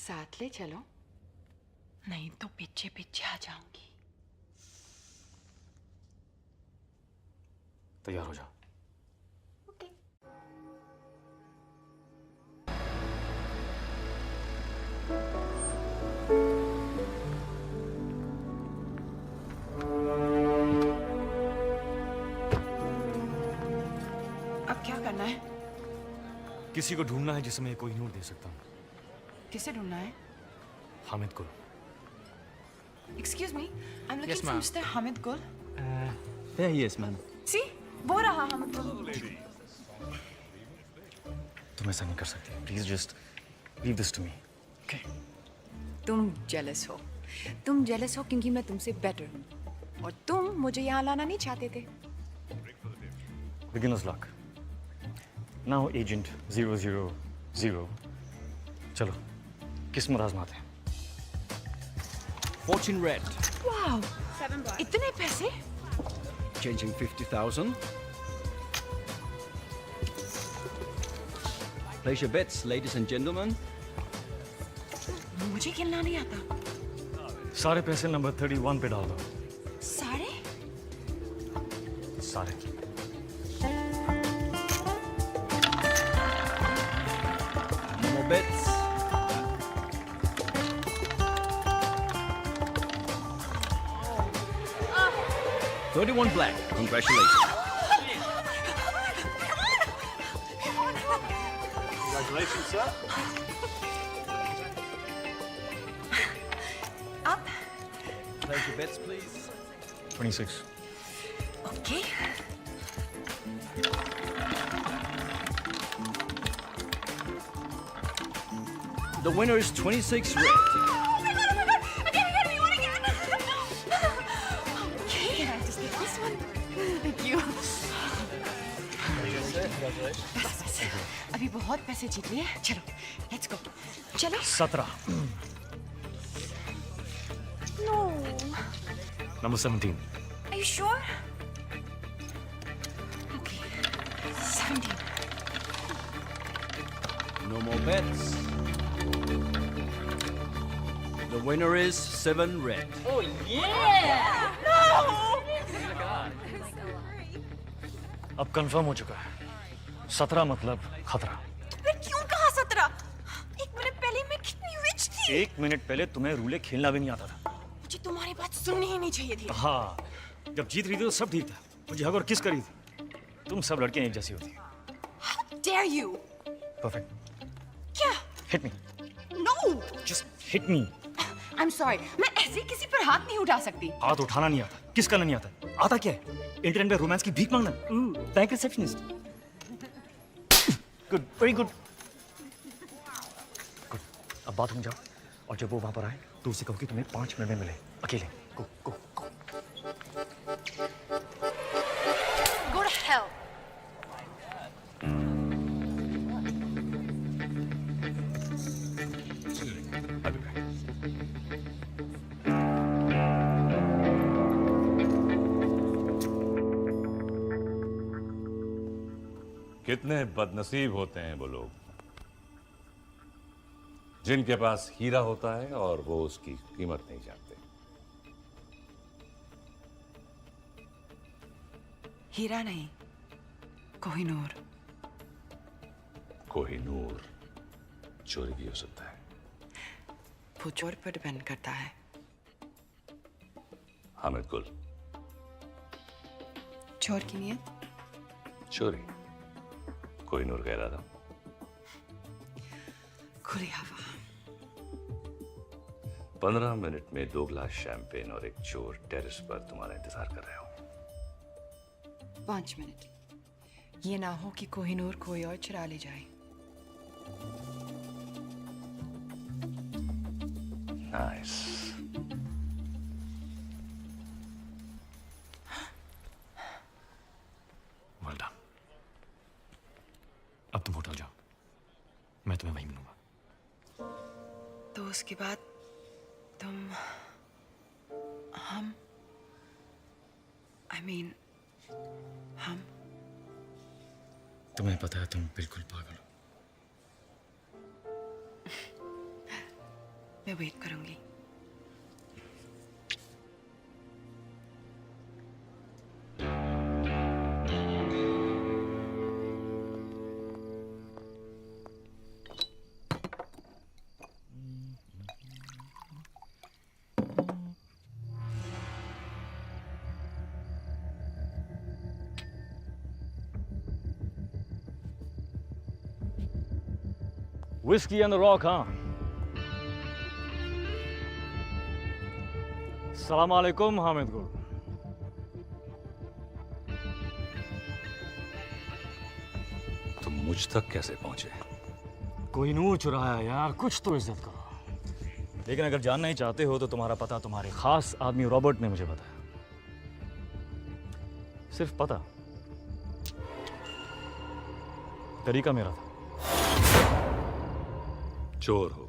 साथ ले चलो, नहीं तो पीछे पीछे आ जाऊंगी। तैयार हो जाओ। अब क्या करना है? किसी को ढूंढना है जिसे मैं कोई नूर दे सकता हूँ। किसे ढूंढना है? हामिद को। Excuse me, I'm looking Yes, for ma'am. Mr. Hamid Gul. There he is, ma'am. See, वो रहा Hamid Gul. तुम ऐसा नहीं कर सकती। Please just leave this to me. Okay? तुम जेलस हो। तुम जेलस हो क्योंकि मैं तुमसे बेटर हूँ, और तुम मुझे यहाँ लाना नहीं चाहते थे। Beginner's luck. Now Agent 000. चलो, किस्मत आजमाते हैं। Fortune red. वाह, इतने पैसे? Changing 50,000. Place your bets, ladies and gentlemen. मुझे खेलना नहीं आता। सारे पैसे नंबर 31 पे डाल दो। सारे? सारे। No more bets. $31 black. Congratulations. Congratulations, sir. Up. Place your bets, please. 26. Okay. The winner is 26 red. Can I just get this one? Thank you. बस, अभी बहुत पैसे जीत लिए। चलो, let's go. चलो। 17. No. Number 17. Are you sure? Okay. 17. No more bets. The winner is 7 red. Oh yeah! No! अब confirm हो चुका है। 17 मतलब खतरा। मैं क्यों कहा 17? एक मिनट पहले मैं कितनी रिच थी। एक मिनट पहले तुम्हें रूले खेलना भी नहीं आता था। मुझे तुम्हारी बात सुननी ही नहीं चाहिए थी। हाँ, जब जीत रही थी तो सब ठीक था। मुझे हग और किस करी थी। तुम सब लड़कियां एक जैसी होती। How dare you? परफेक्ट। क्या? Hit me. No. Just hit me. I'm sorry. मैं ऐसे किसी पर हाथ नहीं उठा सकती। हाथ उठाना नहीं आता, किस करना नहीं आता। आता क्या है? इंटरनेट पे रोमांस की भीख मांगना। Bank receptionist. Good, very good. Good. अब बाथरूम जाओ और जब वो वहां पर आए तो उसे कहो कि तुम्हें 5 मिनट में मिले अकेले। गो गो गो। Go to hell. कितने बदनसीब होते हैं वो लोग जिनके पास हीरा होता है और वो उसकी कीमत नहीं जानते। हीरा नहीं, कोहिनूर। कोहिनूर चोरी भी हो सकता है। वो चोर पर डिपेंड करता है। हामिद गुल, चोर की नियत, चोरी, कोहिनूर का इरादा। खुली हवा। 15 मिनट में 2 गिलास शैंपेन और एक चोर टेरेस पर तुम्हारा इंतजार कर रहे हो। 5 मिनट। ये ना हो कि कोहिनूर कोई और चुरा ले जाए। नाइस। Well done. अब तुम होटल जाओ, मैं तुम्हें वहीं मिलूंगा। तो उसके बाद तुम हम हम तुम्हें पता है तुम बिल्कुल पागल हो। मैं वेट करूंगी। Whiskey on the rock, huh? सलाम अलैकुम हामिद गुल। तुम मुझ तक कैसे पहुंचे? कोहिनूर चुराया यार, कुछ तो इज्जत करो। लेकिन अगर जानना ही चाहते हो तो तुम्हारा पता तुम्हारे खास आदमी रॉबर्ट ने मुझे बताया। सिर्फ पता, तरीका मेरा था। चोर हो,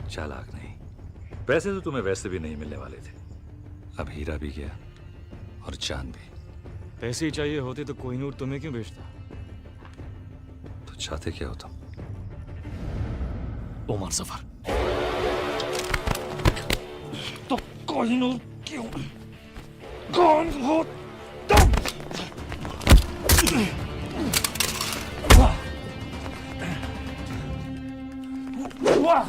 चालाक नहीं। पैसे तो तुम्हें वैसे भी नहीं मिलने वाले थे, अब हीरा भी गया और जान भी। पैसे ही चाहिए होते तो कोहिनूर तुम्हें क्यों बेचता? तो चाहते क्या हो तुम? ओमर सफर। तो कोहिनूर क्यों? कौन हो तुम? वाह!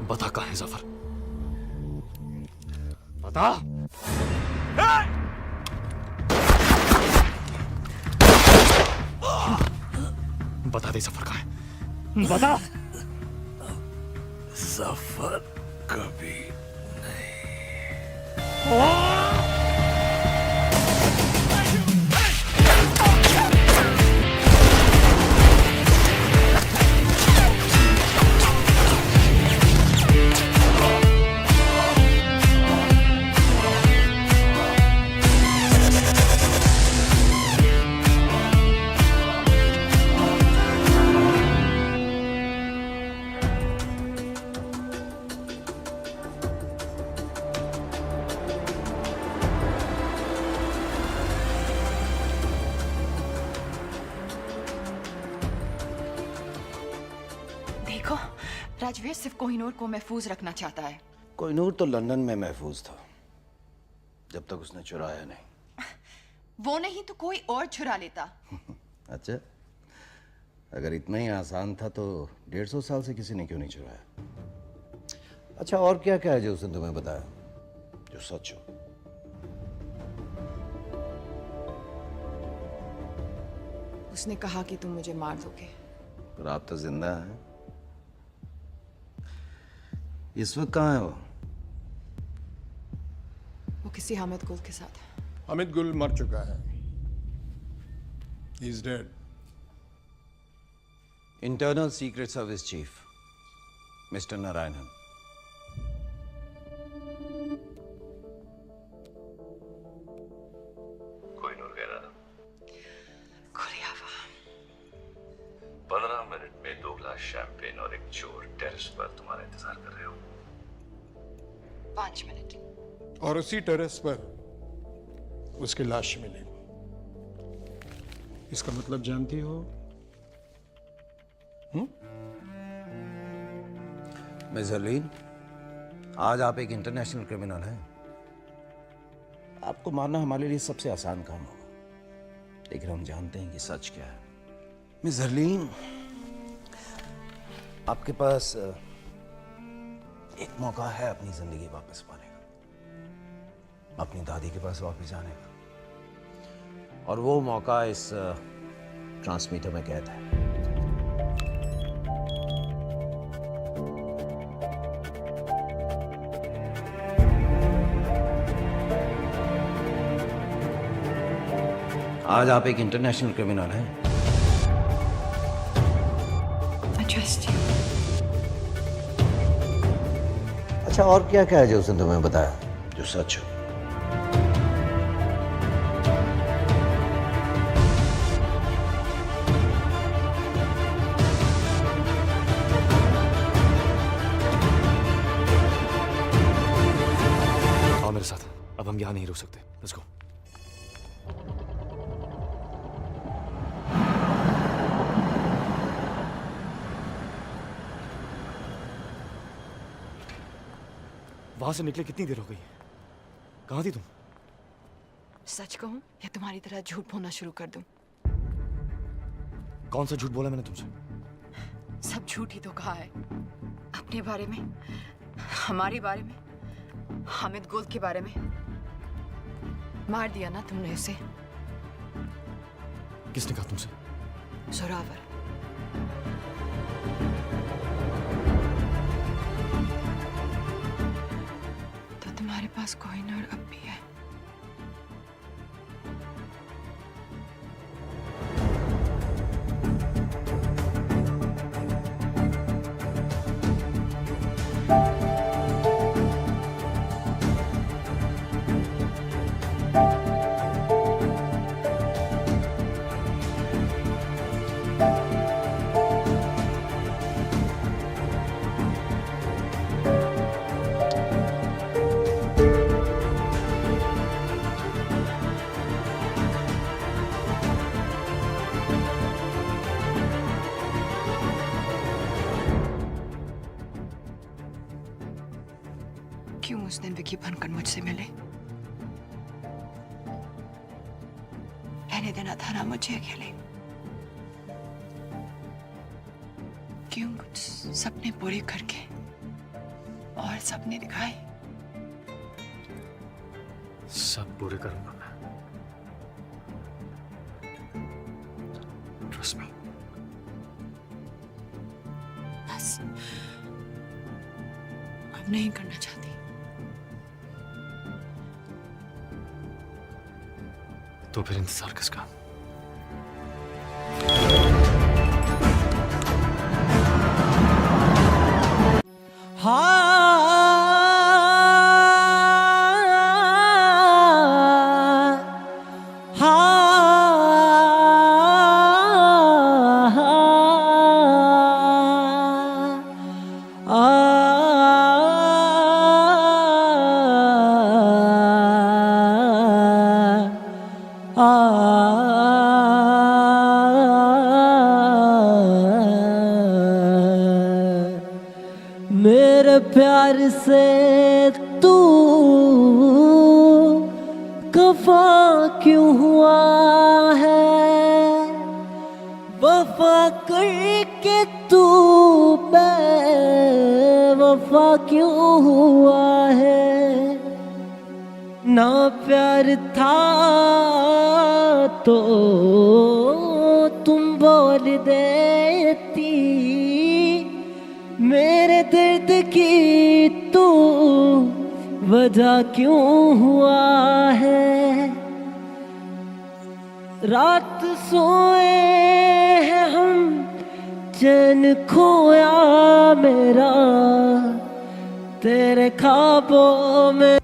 बता कहाँ है जफर? बता। बता दे जफर कहाँ है? बता। जफर कभी देखो, राजवीर सिर्फ कोहिनूर को महफूज रखना चाहता है। कोहिनूर तो लंदन में महफूज था जब तक उसने चुराया नहीं। वो नहीं तो कोई और चुरा लेता। अच्छा, अगर इतना ही आसान था तो 150 साल से किसी ने क्यों नहीं चुराया? अच्छा, और क्या क्या है जो उसने तुम्हें बताया जो सच हो? उसने कहा कि तुम मुझे मार दोगे। पर आप तो जिंदा हैं। इस वक्त कहाँ है वो किसी हामिद गुल के साथ है। अमित गुल मर चुका है। He is dead. Internal secret service chief mister Narayanan. कोई नूर कह रहा 15 मिनट में 2 ग्लास शैंपेन और एक चोर टेरेस पर तुम्हारा इंतजार कर रहे हो। 5 मिनट। और उसी टेरेस पर उसकी लाश मिलेगी। इसका मतलब जानती हो? मिस हरलीन, आज आप एक इंटरनेशनल क्रिमिनल हैं। आपको मारना हमारे लिए सबसे आसान काम होगा, लेकिन हम जानते हैं कि सच क्या है। मिस हरलीन, आपके पास एक मौका है अपनी जिंदगी वापस पाने का, अपनी दादी के पास वापस जाने का, और वो मौका इस ट्रांसमीटर में कैद है। आज आप एक इंटरनेशनल क्रिमिनल हैं। अच्छा, और क्या क्या है जो उसने तुम्हें बताया जो सच हो? आओ मेरे साथ, अब हम यहाँ नहीं रुक सकते। Let's go. वहां से निकले कितनी देर हो गई? कहाँ थी तुम? सच कहूं या तुम्हारी तरह झूठ बोलना शुरू कर दूं? कौन सा झूठ बोला मैंने तुमसे? सब झूठ ही तो कहा है। अपने बारे में, हमारे बारे में, हामिद गुल के बारे में। मार दिया ना तुमने उसे। किसने कहा तुमसे? जोरावर। तो तुम्हारे पास कोहिनूर अब भी है। क्यों उस दिन विकी बनकर मुझसे मिले? रहने देना था ना मुझे अकेले। क्यों कुछ सपने पूरे करके और सपने दिखाए? सब पूरे करूंगा मैं। Trust me. बस अब नहीं करना चाहती। तो फिर इंतजार किसका? मेरे प्यार से तू खफा क्यों हुआ है? वफा करके तू बेवफा क्यों हुआ है? ना प्यार था तो तुम बोल देती, मेरे दर्द की तू वजह क्यों हुआ है? रात सोए हैं हम, चैन खोया मेरा तेरे ख्वाबों में।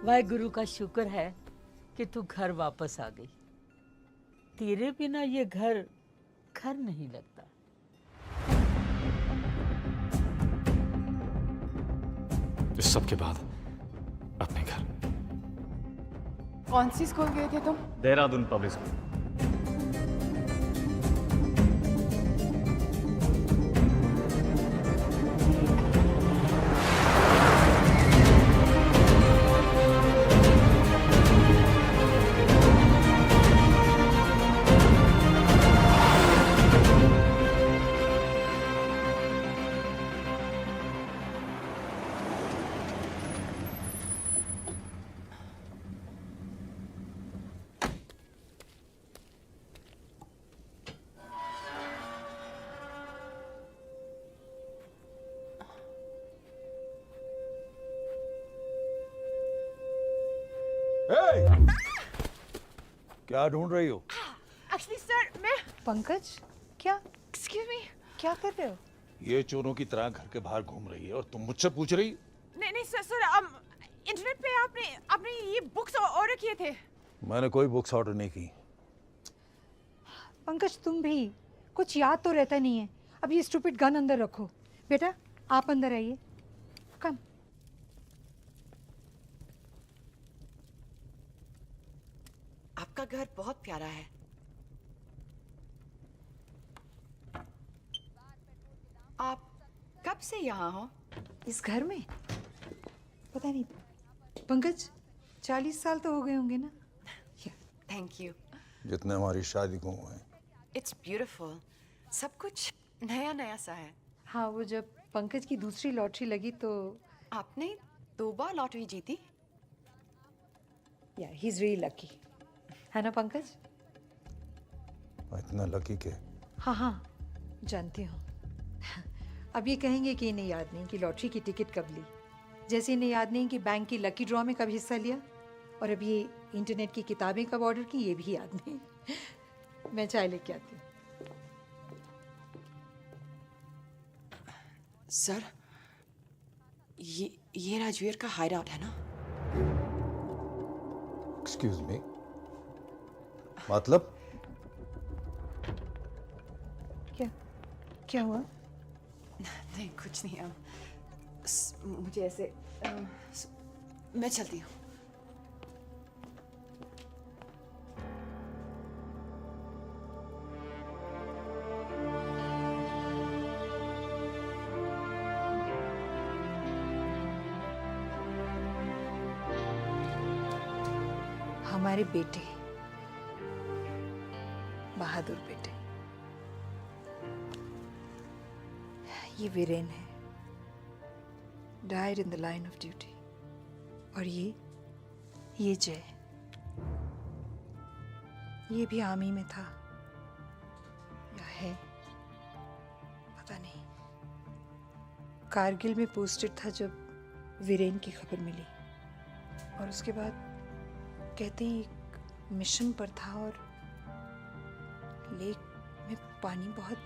वाहेगुरु का शुक्र है कि तू घर वापस आ गई। तेरे बिना ये घर घर नहीं लगता। इस सब के बाद अपने घर। कौन सी स्कूल गए थे तुम? Dehradun public school. क्या ढूंढ रही हो? एक्चुअली सर मैं पंकज, क्या एक्सक्यूज मी। क्या कर रहे हो? ये चोरों की तरह घर के बाहर घूम रही है और तुम मुझसे पूछ रही? नहीं नहीं सर सर इंटरनेट पे आपने आपने ये बुक्स ऑर्डर किए थे। मैंने कोई बुक्स ऑर्डर नहीं की। पंकज तुम भी कुछ याद तो रहता नहीं है। अब ये स्टूपिड गन अंदर रखो। बेटा आप अंदर आइए। कम। आपका घर बहुत प्यारा है। आप कब से यहाँ हो? इस घर में? पता नहीं पंकज, 40 साल तो हो गए होंगे ना। Thank you. जितने हमारी शादी को हुए। It's beautiful. सब कुछ नया नया सा है। हाँ, वो जब पंकज की दूसरी लॉटरी लगी तो आपने 2 बार लॉटरी जीती? या ही इज रियली लकी, है ना पंकज? इतना लकी के? हाँ हाँ जानती हूँ। अब ये कहेंगे कि इन्हें याद नहीं कि लॉटरी की टिकट कब ली, जैसे इन्हें याद नहीं कि बैंक की लकी ड्रॉ में कब हिस्सा लिया, और अब ये इंटरनेट की किताबें कब ऑर्डर की ये भी याद नहीं। मैं चाय लेके आती हूँ। सर ये राजवीर का हाइड आउट है ना? एक्सक्यूज मी, मतलब? क्या हुआ? नहीं कुछ नहीं। मुझे ऐसे मैं चलती हूँ। हमारे बेटे, बहादुर बेटे, ये वीरेन है, died in the line of duty. और ये जय, ये भी आर्मी में था या है पता नहीं। कारगिल में पोस्टेड था जब वीरेन की खबर मिली, और उसके बाद कहते हैं एक मिशन पर था और लेक में पानी बहुत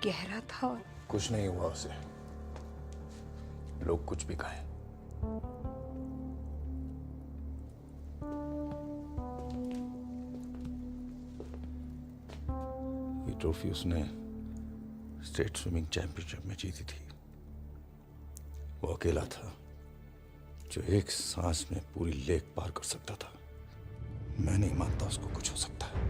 गहरा था और कुछ नहीं हुआ उसे, लोग कुछ भी कहें। ये ट्रॉफी उसने स्टेट स्विमिंग चैंपियनशिप में जीती थी। वो अकेला था जो एक सांस में पूरी लेक पार कर सकता था। मैं नहीं मानता उसको कुछ हो सकता है।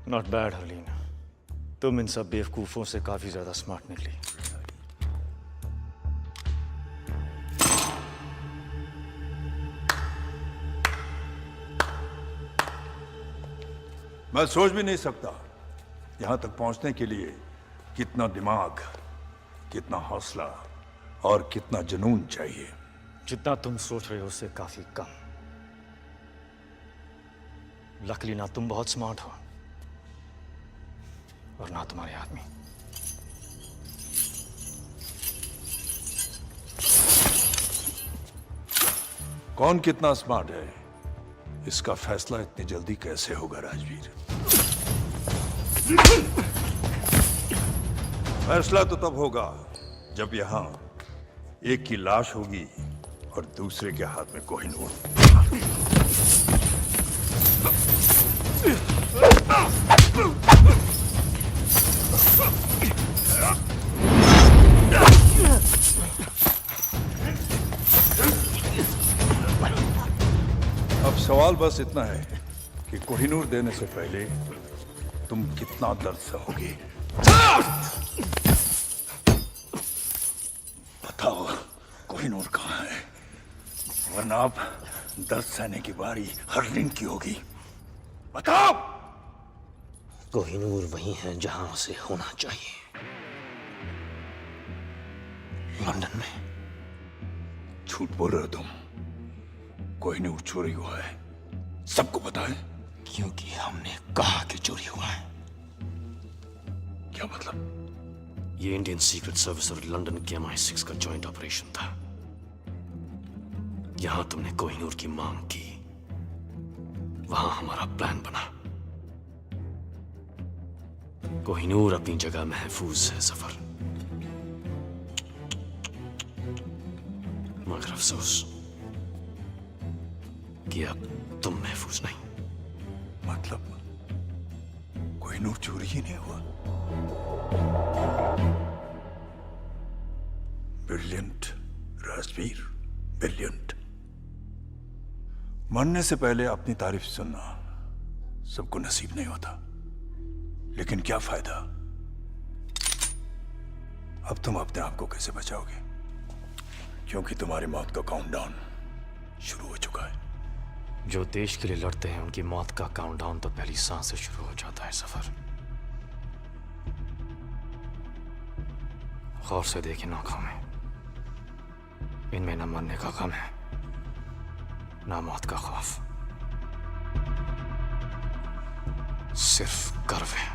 नॉट बैड हरलीन, तुम इन सब बेवकूफों से काफी ज्यादा स्मार्ट निकली। मैं सोच भी नहीं सकता यहां तक पहुंचने के लिए कितना दिमाग, कितना हौसला और कितना जुनून चाहिए। जितना तुम सोच रहे हो उससे काफी कम। लकली ना तुम बहुत स्मार्ट हो और ना तुम्हारे आदमी। कौन कितना स्मार्ट है इसका फैसला इतनी जल्दी कैसे होगा राजवीर? फैसला तो तब होगा जब यहां एक की लाश होगी और दूसरे के हाथ में कोहिनूर। अब सवाल बस इतना है कि कोहिनूर देने से पहले तुम कितना दर्द सहोगे। बताओ कोहिनूर कहाँ है, वरना अब दर्द सहने की बारी हरलीन की होगी। बताओ। कोहिनूर वही है जहां उसे होना चाहिए, लंदन में। झूठ बोल रहे हो तुम। कोहिनूर चोरी हुआ है, सबको पता है। क्योंकि हमने कहा कि चोरी हुआ है। क्या मतलब? ये इंडियन सीक्रेट सर्विस और लंदन के MI6 का जॉइंट ऑपरेशन था। यहां तुमने कोहिनूर की मांग की, वहां हमारा प्लान बना। कोहिनूर अपनी जगह महफूज है सफर, मगर अफसोस कि अब तुम महफूज नहीं। मतलब कोहिनूर चोरी ही नहीं हुआ? Brilliant Rajveer, brilliant. मरने से पहले अपनी तारीफ सुनना सबको नसीब नहीं होता, लेकिन क्या फायदा? अब तुम अपने आप को कैसे बचाओगे? क्योंकि तुम्हारी मौत का काउंटडाउन शुरू हो चुका है। जो देश के लिए लड़ते हैं उनकी मौत का काउंटडाउन तो पहली सांस से शुरू हो जाता है सफर। गौर से देखें आंखों में, इनमें न मरने का गम है, ना मौत का खौफ, सिर्फ गर्व है।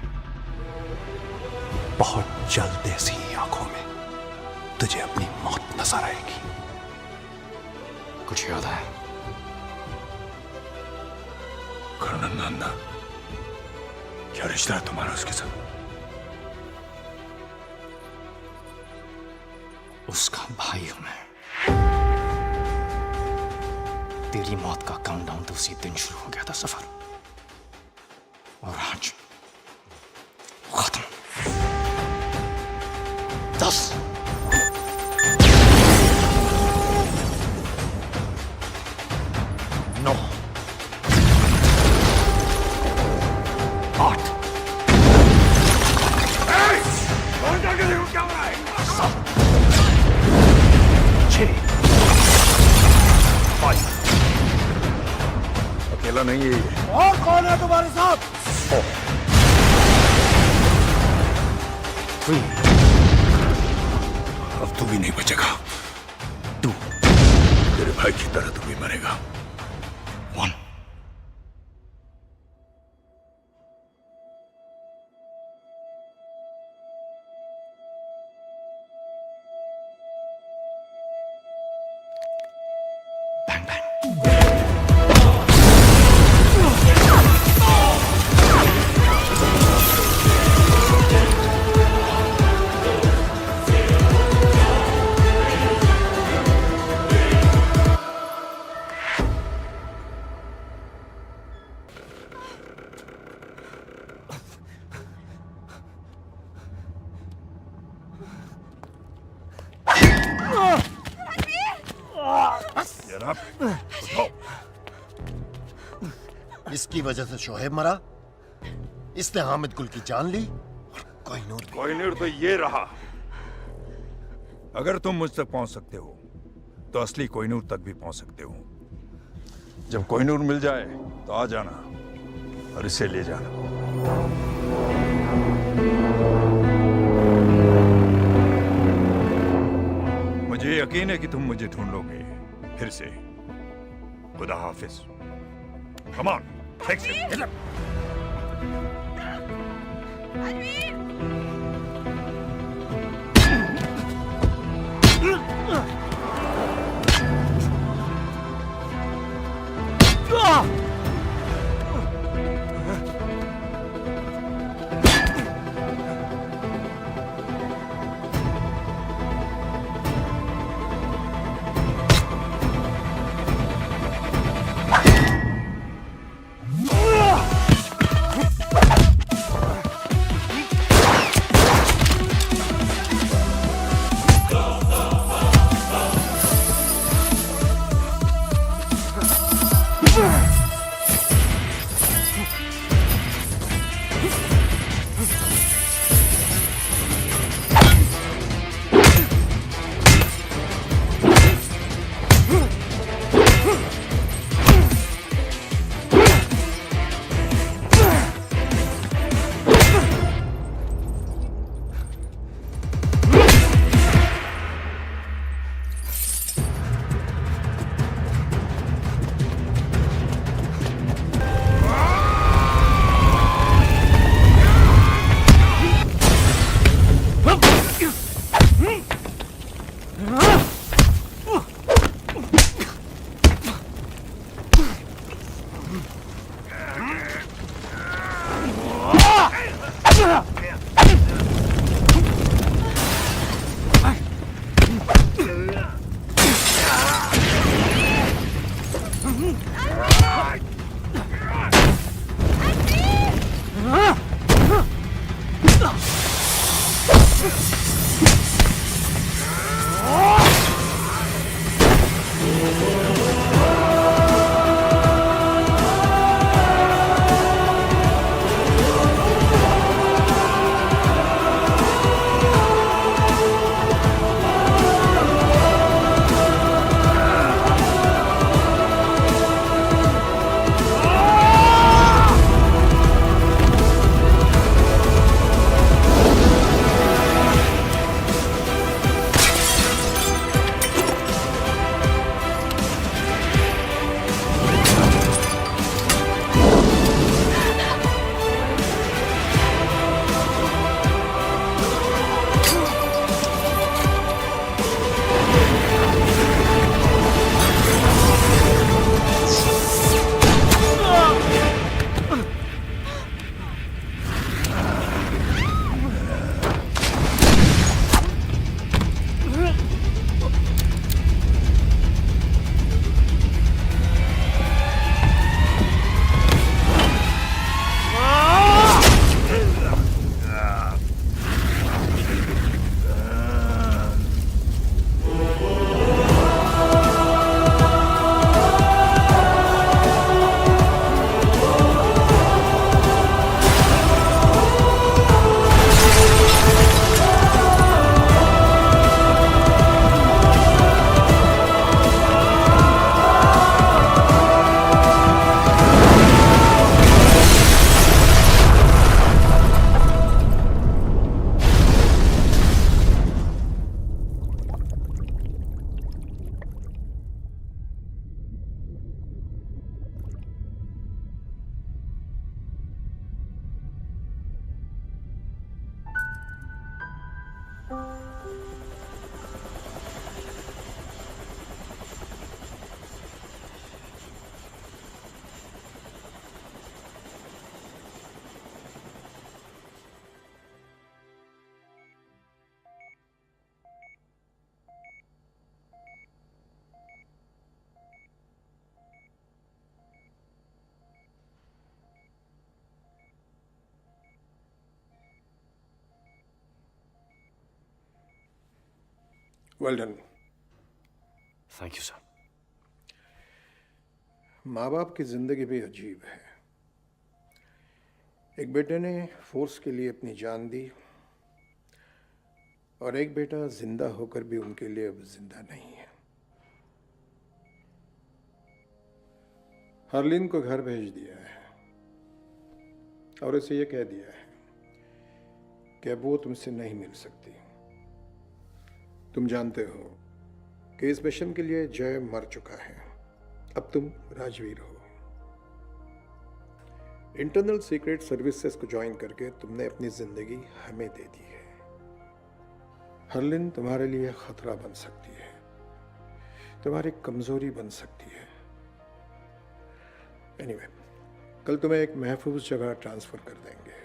बहुत जल्द ऐसी आंखों में तुझे अपनी मौत नजर आएगी। कुछ याद है? कर्नल नंदा, क्या रिश्ता है तुम्हारा उसके साथ? उसका भाई हूं मैं। तेरी मौत का काउंटडाउन तो उसी दिन शुरू हो गया था सफर, और आज खत्म। 10 9 8 क्या हो रहा है? 6 5 अकेला नहीं है ये। और कौन है तुम्हारे साथ? 4 अब तू भी नहीं बचेगा। तू तेरे भाई की तरह तू भी मरेगा। वन। इसकी वजह से शोहेब मरा, इसने हामिद गुल की जान ली और कोहिनूर तो ये रहा। अगर तुम मुझ तक पहुंच सकते हो तो असली कोहिनूर तक भी पहुंच सकते हो। जब कोहिनूर मिल जाए तो आ जाना और इसे ले जाना। मुझे यकीन है कि तुम मुझे ढूंढोगे फिर से। खुदा हाफिज। Come on, take it. Well done. Thank you sir. माँ बाप की जिंदगी भी अजीब है। एक बेटे ने फोर्स के लिए अपनी जान दी और एक बेटा जिंदा होकर भी उनके लिए अब जिंदा नहीं है। हरलीन को घर भेज दिया है और उसे ये कह दिया है कि अब वो तुमसे नहीं मिल सकती। तुम जानते हो कि इस मिशन के लिए जय मर चुका है, अब तुम राजवीर हो। इंटरनल सीक्रेट सर्विसेज को ज्वाइन करके तुमने अपनी जिंदगी हमें दे दी है। हरलिन तुम्हारे लिए खतरा बन सकती है, तुम्हारी कमजोरी बन सकती है। एनीवे, कल तुम्हें एक महफूज जगह ट्रांसफर कर देंगे।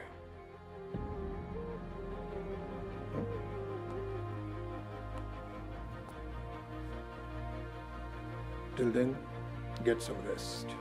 Till then, get some rest.